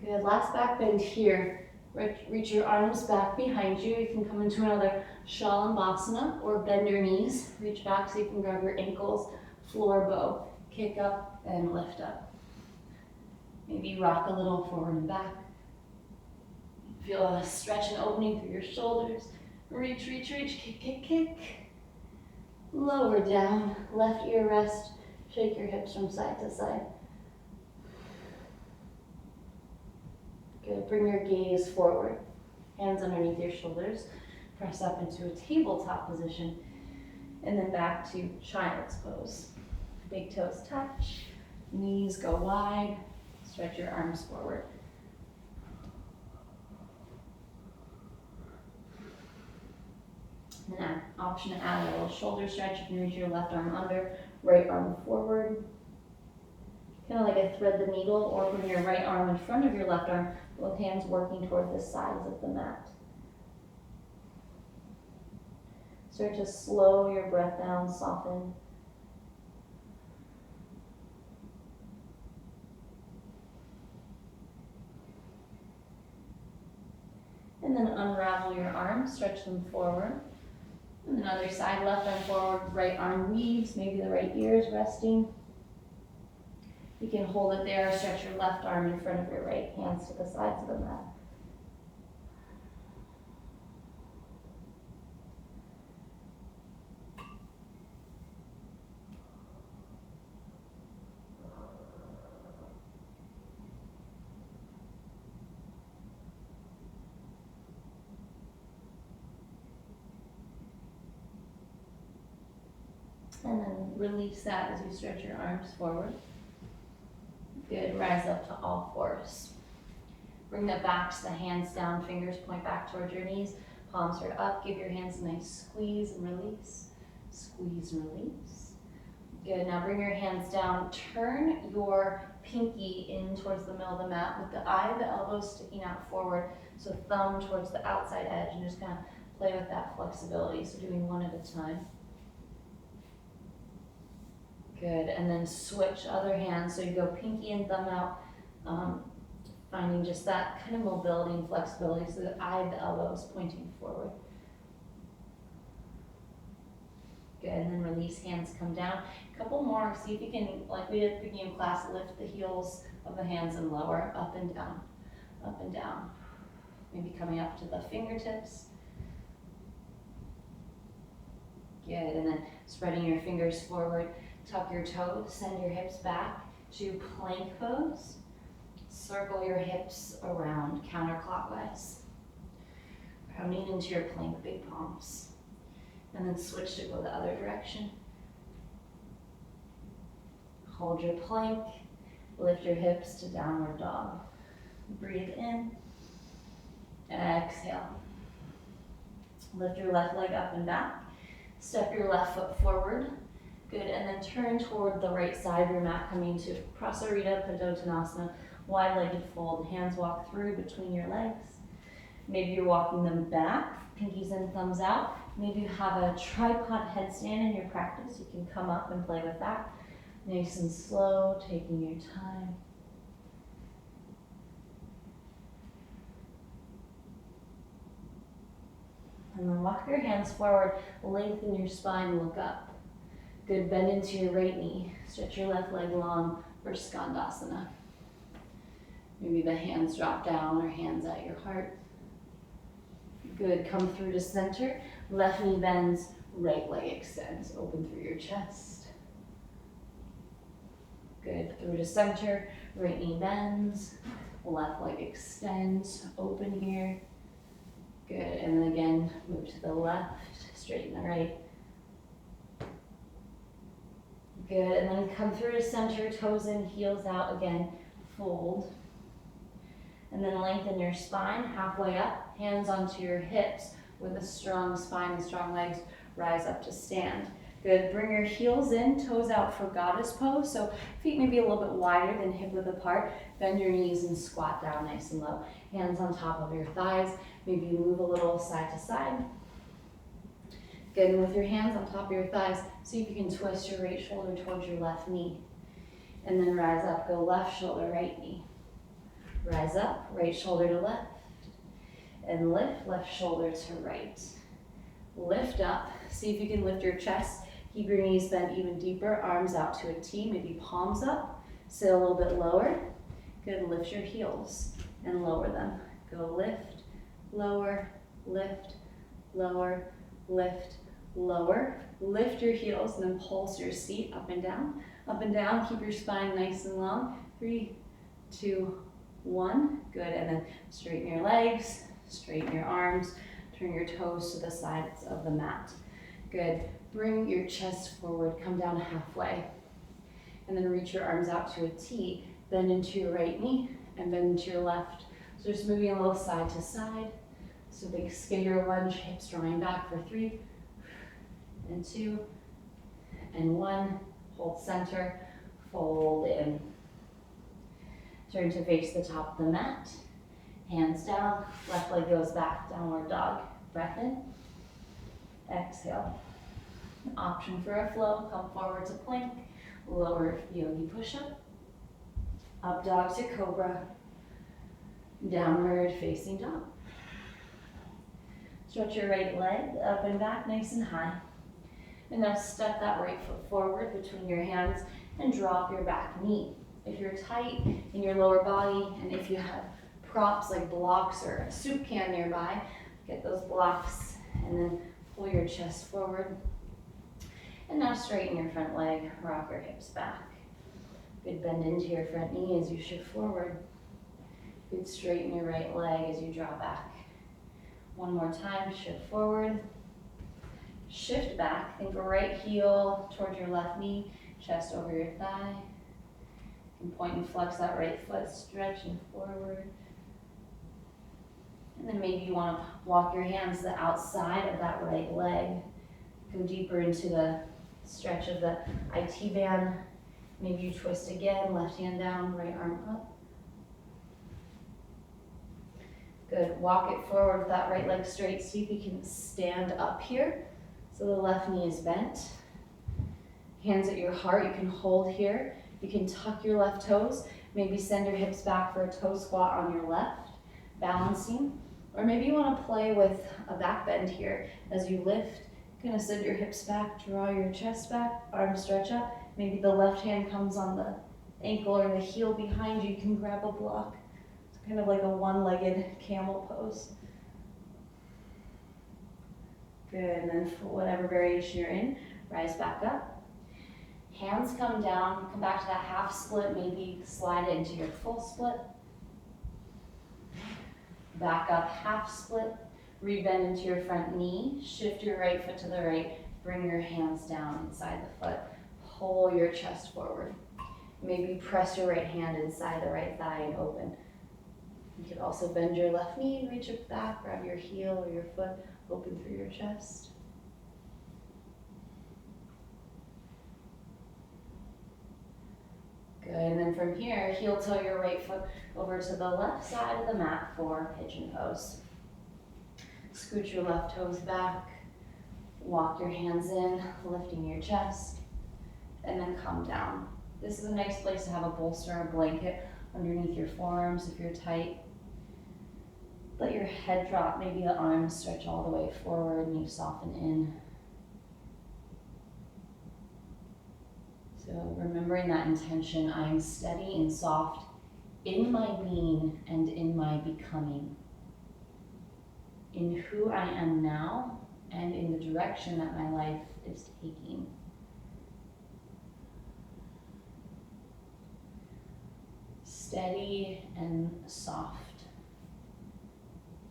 A: Good, last back bend here. Reach your arms back behind you. You can come into another Shalambhasana or bend your knees. Reach back so you can grab your ankles, floor bow. Kick up and lift up. Maybe rock a little forward and back. Feel a stretch and opening through your shoulders. Reach, kick. Lower down, left ear rest. Shake your hips from side to side. Good, bring your gaze forward. Hands underneath your shoulders. Press up into a tabletop position. And then back to child's pose. Big toes touch, knees go wide. Stretch your arms forward. And then option to add a little shoulder stretch. You can reach your left arm under, right arm forward. kind of like a thread the needle, or bring your right arm in front of your left arm, both hands working toward the sides of the mat. Start to slow your breath down, soften. And then unravel your arms, stretch them forward. And then other side, left arm forward, right arm weaves, maybe the right ear is resting. You can hold it there, stretch your left arm in front of your right, hands to the sides of the mat. And then release that as you stretch your arms forward. Good, rise up to all fours. Bring the backs, the hands down, fingers point back towards your knees, palms are up. Give your hands a nice squeeze and release. Squeeze and release. Good, now bring your hands down. Turn your pinky in towards the middle of the mat with the eye of the elbow sticking out forward. So thumb towards the outside edge, and just kind of play with that flexibility. So doing one at a time. Good, and then switch other hand. So you go pinky and thumb out, finding just that kind of mobility and flexibility so the eye of the elbow is pointing forward. Good, and then release, hands come down. A couple more, see if you can, like we did at the beginning of class, lift the heels of the hands and lower, up and down, up and down. Maybe coming up to the fingertips. Good, and then spreading your fingers forward. Tuck your toes, send your hips back to plank pose. Circle your hips around counterclockwise. Rounding into your plank, big palms. And then switch to go the other direction. Hold your plank, lift your hips to downward dog. Breathe in, and exhale. Lift your left leg up and back. Step your left foot forward. Good, and then turn toward the right side of your mat, coming to Prasarita Padottanasana, wide-legged fold. Hands walk through between your legs. Maybe you're walking them back, pinkies and thumbs out. Maybe you have a tripod headstand in your practice. You can come up and play with that. Nice and slow, taking your time. And then walk your hands forward, lengthen your spine, look up. Good, bend into your right knee. Stretch your left leg long for Skandasana. Maybe the hands drop down or hands at your heart. Good, come through to center. Left knee bends, right leg extends. Open through your chest. Good, through to center. Right knee bends, left leg extends. Open here. Good, and then again, move to the left, straighten the right. Good, and then come through to center, toes in, heels out again, fold. And then lengthen your spine, halfway up, hands onto your hips with a strong spine and strong legs, rise up to stand. Good, bring your heels in, toes out for goddess pose. So feet maybe a little bit wider than hip width apart. Bend your knees and squat down nice and low. Hands on top of your thighs. Maybe you move a little side to side. Good, and with your hands on top of your thighs, see if you can twist your right shoulder towards your left knee. And then rise up, go left shoulder, right knee. Rise up, right shoulder to left. And lift, left shoulder to right. Lift up, see if you can lift your chest. Keep your knees bent even deeper, arms out to a T, maybe palms up. Sit a little bit lower. Good, lift your heels and lower them. Go lift, lower, lift, lower, lift, lower. Lift your heels and then pulse your seat up and down. Up and down, keep your spine nice and long. 3, 2, 1. Good, and then straighten your legs, straighten your arms, turn your toes to the sides of the mat. Good, bring your chest forward, come down halfway. And then reach your arms out to a T, bend into your right knee and bend into your left. So just moving a little side to side. So big skater lunge, hips drawing back for 3, and 2, and 1. Hold center, fold in. Turn to face the top of the mat. Hands down, left leg goes back, downward dog. Breath in, exhale. Option for a flow, come forward to plank, lower yogi push-up, up dog to cobra, downward facing dog. Stretch your right leg up and back nice and high. And now step that right foot forward between your hands and drop your back knee. If you're tight in your lower body and if you have props like blocks or a soup can nearby, get those blocks and then pull your chest forward. And now straighten your front leg, rock your hips back. Good bend into your front knee as you shift forward. Good straighten your right leg as you draw back. One more time, shift forward. Shift back, think right heel toward your left knee, chest over your thigh. And point and flex that right foot, stretching forward. And then maybe you want to walk your hands to the outside of that right leg. Go deeper into the stretch of the IT band. Maybe you twist again, left hand down, right arm up. Good, walk it forward with that right leg straight. See if you can stand up here. So the left knee is bent. Hands at your heart, you can hold here. You can tuck your left toes. Maybe send your hips back for a toe squat on your left, balancing. Or maybe you want to play with a back bend here. As you lift, you're gonna send your hips back, draw your chest back, arms stretch up. Maybe the left hand comes on the ankle or the heel behind you. You can grab a block. It's kind of like a one-legged camel pose. Good, and then for whatever variation you're in, rise back up. Hands come down, come back to that half split, maybe slide it into your full split. Back up, half split, rebend into your front knee, shift your right foot to the right, bring your hands down inside the foot, pull your chest forward. Maybe press your right hand inside the right thigh and open. You could also bend your left knee, reach it back, grab your heel or your foot, open through your chest. Good, and then from here, heel toe your right foot over to the left side of the mat for pigeon pose. Scoot your left toes back, walk your hands in, lifting your chest, and then come down. This is a nice place to have a bolster or blanket underneath your forearms if you're tight. Let your head drop, maybe the arms stretch all the way forward and you soften in. So remembering that intention, I am steady and soft in my being and in my becoming, in who I am now and in the direction that my life is taking. Steady and soft.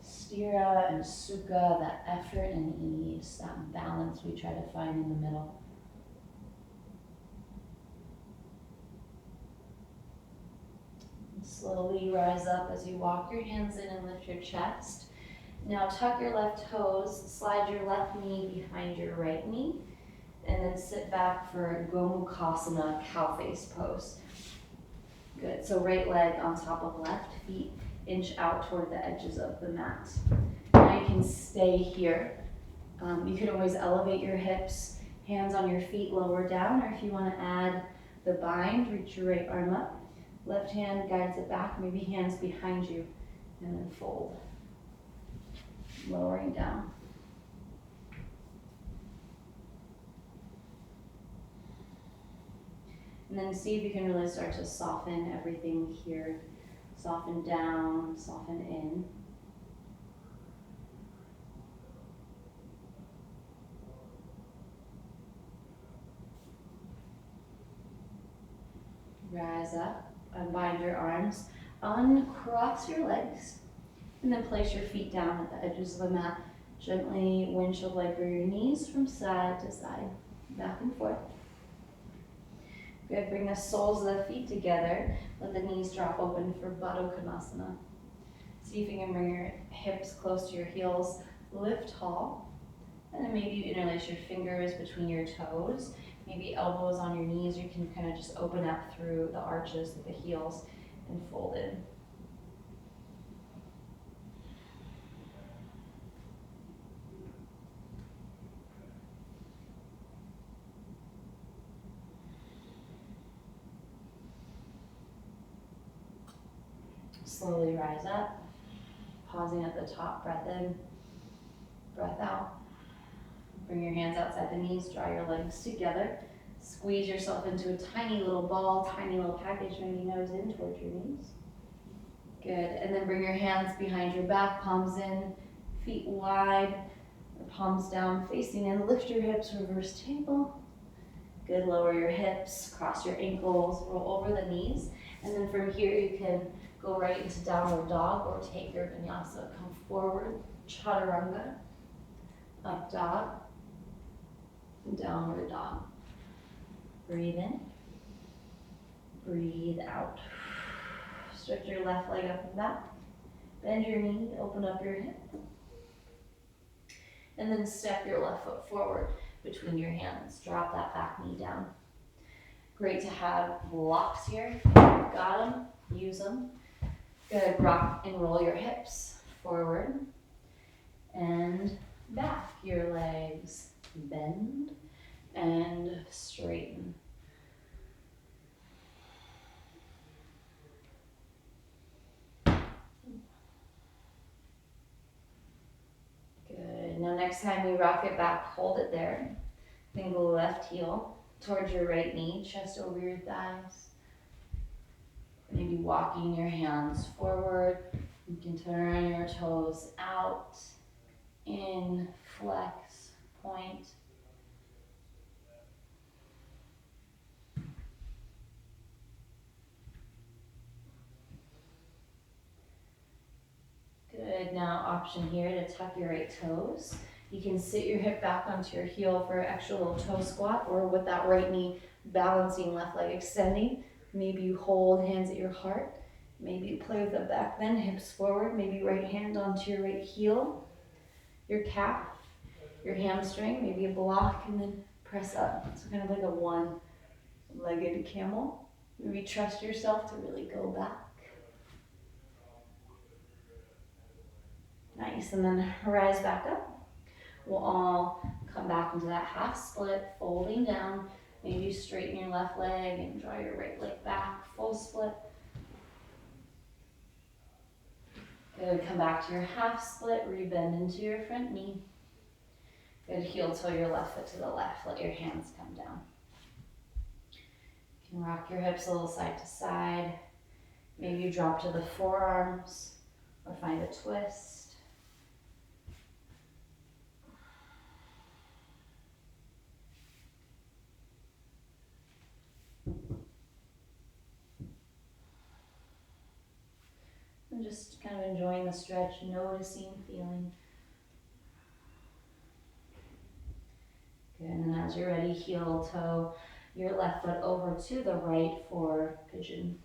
A: Stira and sukha, that effort and ease, that balance we try to find in the middle. And slowly rise up as you walk your hands in and lift your chest. Now tuck your left toes, slide your left knee behind your right knee, and then sit back for Gomukhasana, cow face pose. Good, so right leg on top of left, feet inch out toward the edges of the mat. Now you can stay here. You can always elevate your hips, hands on your feet, lower down, or if you want to add the bind, reach your right arm up. Left hand guides it back, maybe hands behind you, and then fold. Lowering down. And then see if you can really start to soften everything here. Soften down, soften in. Rise up, unbind your arms, uncross your legs, and then place your feet down at the edges of the mat. Gently windshield wiper your knees from side to side, back and forth. Good, bring the soles of the feet together. Let the knees drop open for Baddha Konasana. See if you can bring your hips close to your heels. Lift tall. And then maybe you interlace your fingers between your toes. Maybe elbows on your knees. You can kind of just open up through the arches of the heels. and fold in. Slowly rise up, pausing at the top, breath in, breath out. Bring your hands outside the knees, draw your legs together. Squeeze yourself into a tiny little ball, tiny little package, maybe nose in towards your knees. Good, and then bring your hands behind your back, palms in, feet wide, palms down, facing in. Lift your hips, reverse table. Good, lower your hips, cross your ankles, roll over the knees. And then from here you can go right into downward dog or take your vinyasa. Come forward, chaturanga, up dog, downward dog. Breathe in, breathe out. Stretch your left leg up and back. Bend your knee, open up your hip. And then step your left foot forward between your hands. Drop that back knee down. Great to have blocks here. Got them, use them. Good, rock and roll your hips forward and back. Your legs bend and straighten. Good, now next time we rock it back, hold it there. Then go left heel towards your right knee, chest over your thighs. Maybe walking your hands forward. You can turn your toes out, in, flex, point. Good, now option here to tuck your right toes. You can sit your hip back onto your heel for an extra little toe squat, or with that right knee balancing, left leg extending. Maybe you hold hands at your heart. Maybe you play with the back bend, hips forward. Maybe right hand onto your right heel, your calf, your hamstring, maybe a block, and then press up. So kind of like a one-legged camel. Maybe trust yourself to really go back. Nice, and then rise back up. We'll all come back into that half split, folding down. Maybe you straighten your left leg and draw your right leg back, full split. Good, come back to your half split, rebend into your front knee. Good, heel toe your left foot to the left, let your hands come down. You can rock your hips a little side to side. Maybe you drop to the forearms or find a twist. And just kind of enjoying the stretch, noticing, feeling. Good, and then as you're ready, heel toe your left foot over to the right for pigeon.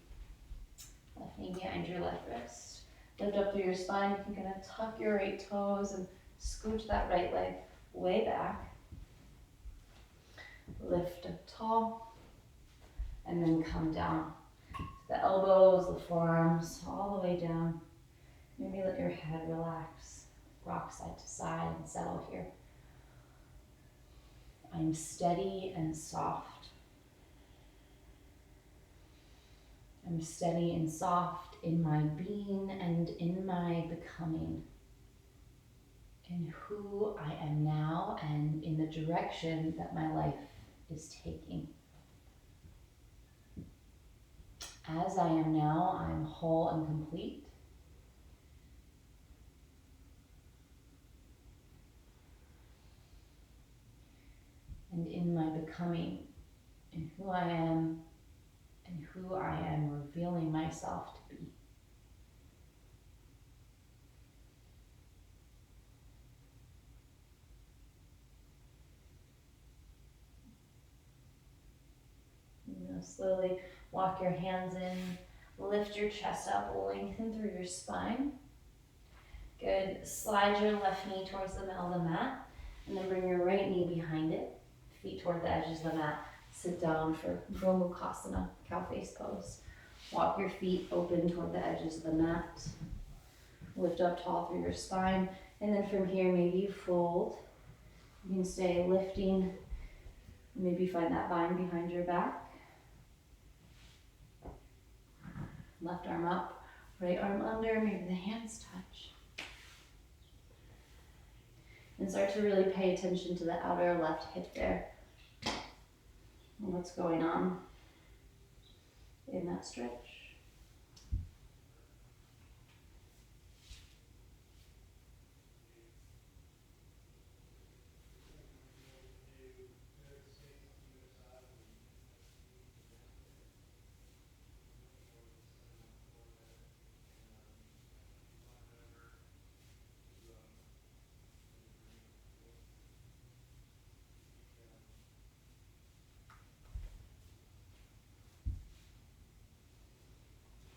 A: Left knee behind your left wrist. Lift up through your spine. You can kind of tuck your right toes and scooch that right leg way back. Lift up tall, and then come down. The elbows, the forearms, all the way down. Maybe let your head relax. Rock side to side and settle here. I'm steady and soft. I'm steady and soft in my being and in my becoming. In who I am now and in the direction that my life is taking. As I am now, I'm whole and complete. And in my becoming, in who I am and who I am revealing myself to be. Now slowly walk your hands in, lift your chest up, lengthen through your spine. Good, slide your left knee towards the middle of the mat, and then bring your right knee behind it, feet toward the edges of the mat. Sit down for Gomukhasana, cow face pose. Walk your feet open toward the edges of the mat. Lift up tall through your spine. And then from here, maybe you fold. You can stay lifting. Maybe find that vine behind your back. Left arm up, right arm under, maybe the hands touch. And start to really pay attention to the outer left hip there. What's going on in that stretch?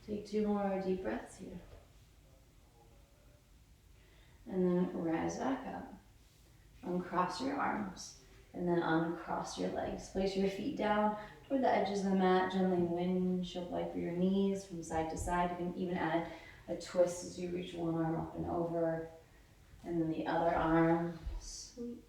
A: Take 2 more deep breaths here. And then rise back up. Uncross your arms. And then uncross your legs. Place your feet down toward the edges of the mat. Gently windshield wiper your knees from side to side. You can even add a twist as you reach one arm up and over. And then the other arm. Sweep.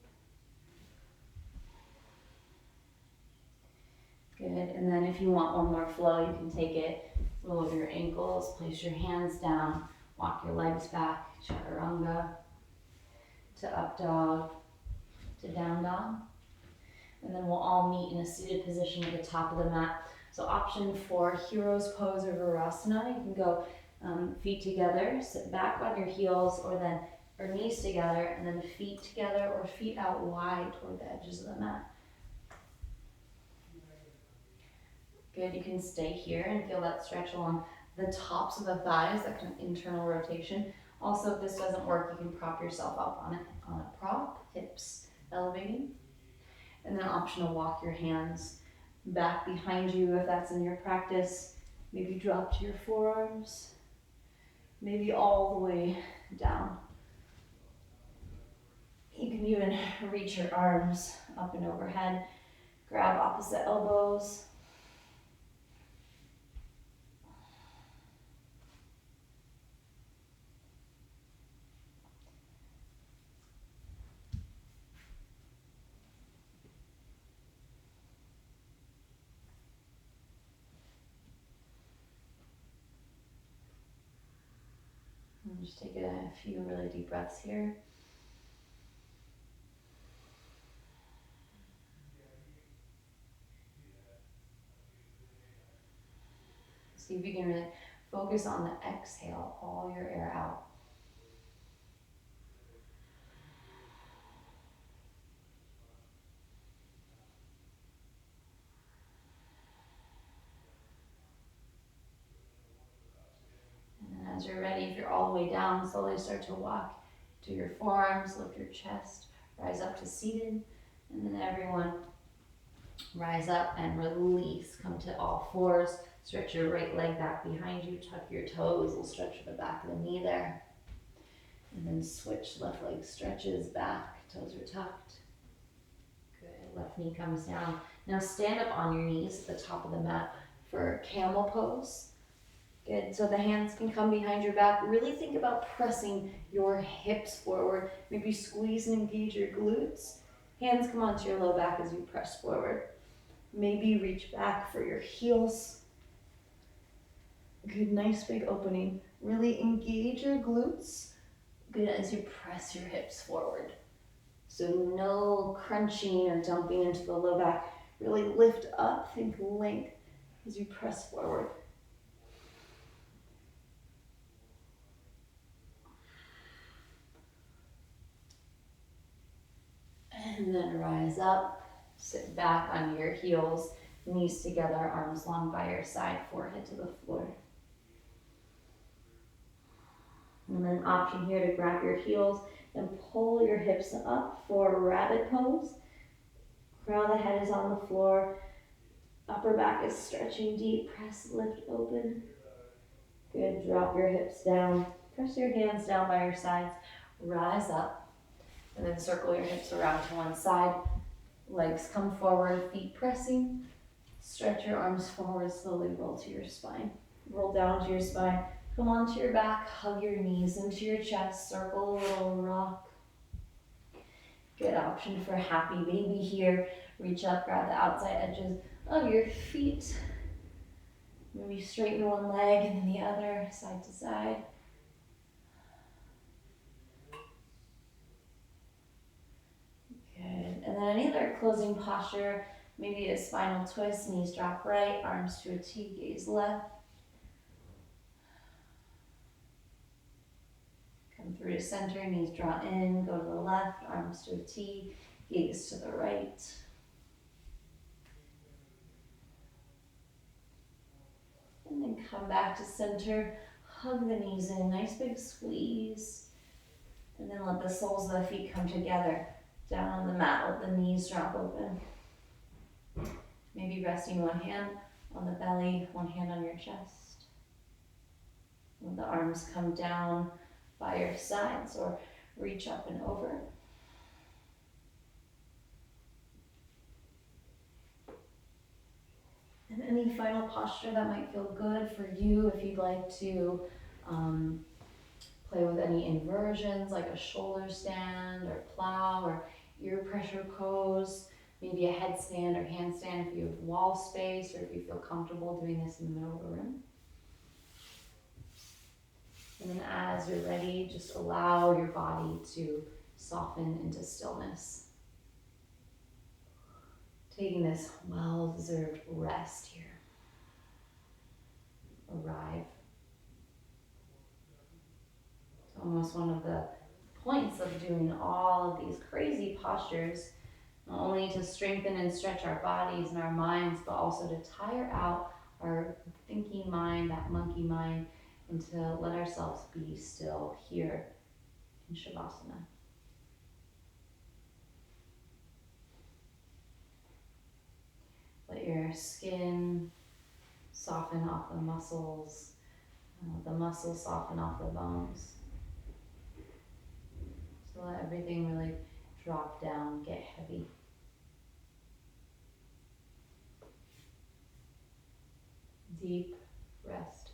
A: Good. And then if you want one more flow, you can take it. Roll over your ankles, place your hands down, walk your legs back, chaturanga, to up dog, to down dog. And then we'll all meet in a seated position at the top of the mat. So option 4, hero's pose or virasana. You can go feet together, sit back on your heels, or knees together, and then feet together or feet out wide toward the edges of the mat. Good, you can stay here and feel that stretch along the tops of the thighs, that kind of internal rotation. Also, if this doesn't work, you can prop yourself up on a prop, hips elevating. And then option to walk your hands back behind you if that's in your practice. Maybe drop to your forearms, maybe all the way down. You can even reach your arms up and overhead, grab opposite elbows. And just take a few really deep breaths here. See if you can really focus on the exhale, all your air out. And then as you're ready, if you're all the way down, slowly start to walk to your forearms, lift your chest, rise up to seated, and then everyone rise up and release. Come to all fours, stretch your right leg back behind you, tuck your toes, we'll stretch the back of the knee there. And then switch, left leg stretches back, toes are tucked. Good, left knee comes down. Now stand up on your knees at the top of the mat for camel pose. Good, so the hands can come behind your back. Really think about pressing your hips forward. Maybe squeeze and engage your glutes. Hands come onto your low back as you press forward. Maybe reach back for your heels. Good, nice big opening. Really engage your glutes. Good, as you press your hips forward. So no crunching or dumping into the low back. Really lift up, think length as you press forward. And then rise up, sit back on your heels, knees together, arms long by your side, forehead to the floor. And then option here to grab your heels and pull your hips up for rabbit pose. Crown of the head is on the floor, upper back is stretching deep, press, lift, open. Good, drop your hips down, press your hands down by your sides, rise up. And then circle your hips around to one side. Legs come forward, feet pressing. Stretch your arms forward, slowly roll to your spine. Roll down to your spine. Come onto your back, hug your knees into your chest, circle a little rock. Good option for happy baby here. Reach up, grab the outside edges of your feet. Maybe straighten one leg and then the other, side to side. Good. And then any other closing posture, maybe a spinal twist, knees drop right, arms to a T, gaze left. Come through to center, knees draw in, go to the left, arms to a T, gaze to the right. And then come back to center, hug the knees in, nice big squeeze. And then let the soles of the feet come together. Down on the mat, let the knees drop open. Maybe resting one hand on the belly, one hand on your chest. Let the arms come down by your sides or reach up and over. And any final posture that might feel good for you, if you'd like to play with any inversions like a shoulder stand or plow or ear pressure pose, maybe a headstand or handstand if you have wall space or if you feel comfortable doing this in the middle of the room. And then as you're ready, just allow your body to soften into stillness. Taking this well-deserved rest here. Arrive. It's almost one of the points of doing all of these crazy postures, not only to strengthen and stretch our bodies and our minds, but also to tire out our thinking mind, that monkey mind, and to let ourselves be still here in Shavasana. Let your skin soften off the muscles soften off the bones. So let everything really drop down, get heavy. Deep rest.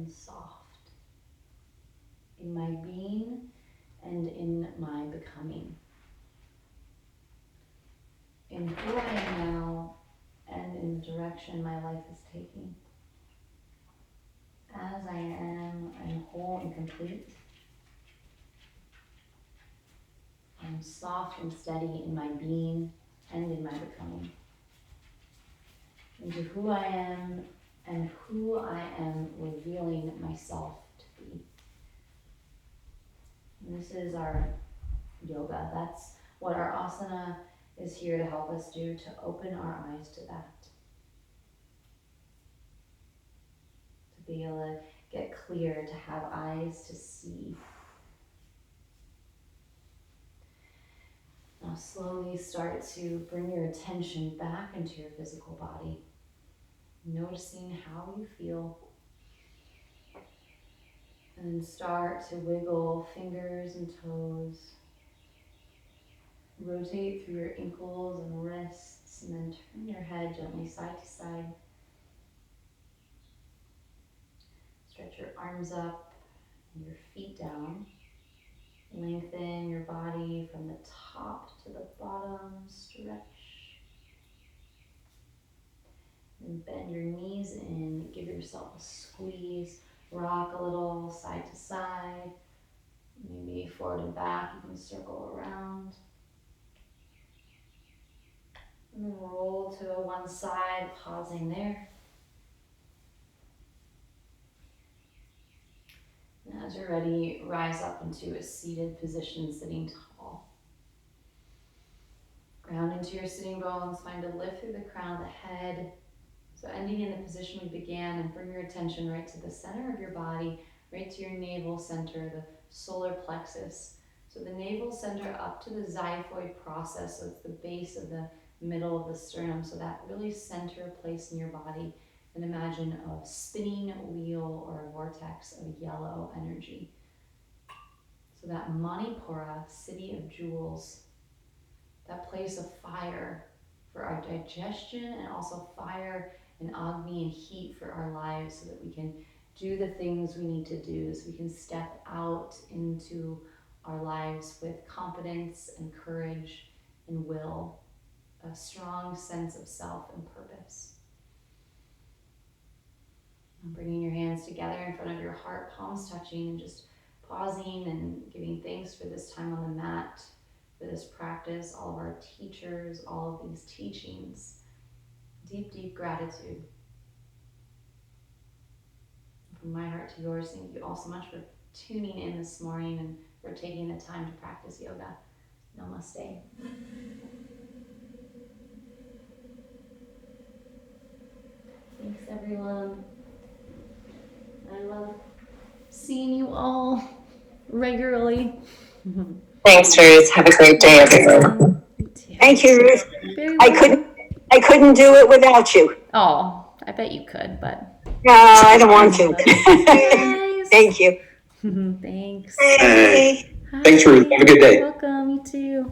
A: and soft in my being and in my becoming, in who I am now and in the direction my life is taking. As I am whole and complete. I'm soft and steady in my being and in my becoming. Into who I am and who I am revealing myself to be. And this is our yoga. That's what our asana is here to help us do, to open our eyes to that. To be able to get clear, to have eyes to see. Now slowly start to bring your attention back into your physical body, noticing how you feel. And then start to wiggle fingers and toes. Rotate through your ankles and wrists, and then turn your head gently side to side. Stretch your arms up and your feet down. Lengthen your body from the top to the bottom. Stretch. And bend your knees in. Give yourself a squeeze. Rock a little side to side. Maybe forward and back. You can circle around. And then roll to one side, pausing there. And as you're ready, rise up into a seated position, sitting tall. Ground into your sitting bones, find a lift through the crown of the head. So ending in the position we began, and bring your attention right to the center of your body, right to your navel center, the solar plexus. So the navel center up to the xiphoid process, so it's the base of the middle of the sternum, so that really center place in your body. And imagine a spinning wheel or a vortex of yellow energy. So that Manipura, city of jewels, that place of fire for our digestion, and also fire and Agni and heat for our lives, so that we can do the things we need to do, so we can step out into our lives with confidence and courage and will, a strong sense of self and purpose. And bringing your hands together in front of your heart, palms touching, and just pausing and giving thanks for this time on the mat, for this practice, all of our teachers, all of these teachings. Deep, deep gratitude. From my heart to yours, thank you all so much for tuning in this morning and for taking the time to practice yoga. Namaste. Thanks, everyone. I love seeing you all regularly.
B: Thanks, Ruth. Have a great day, everyone.
A: You too.
B: Thank you, Ruth.
A: Very
B: I
A: welcome.
B: couldn't do it without you.
A: Oh, I bet you could, but
B: No, I don't want to.
A: Guys.
B: Thank you.
A: Thanks.
B: Bye.
A: Hi.
C: Thanks, Ruth. Have a good day.
A: You're welcome. You too.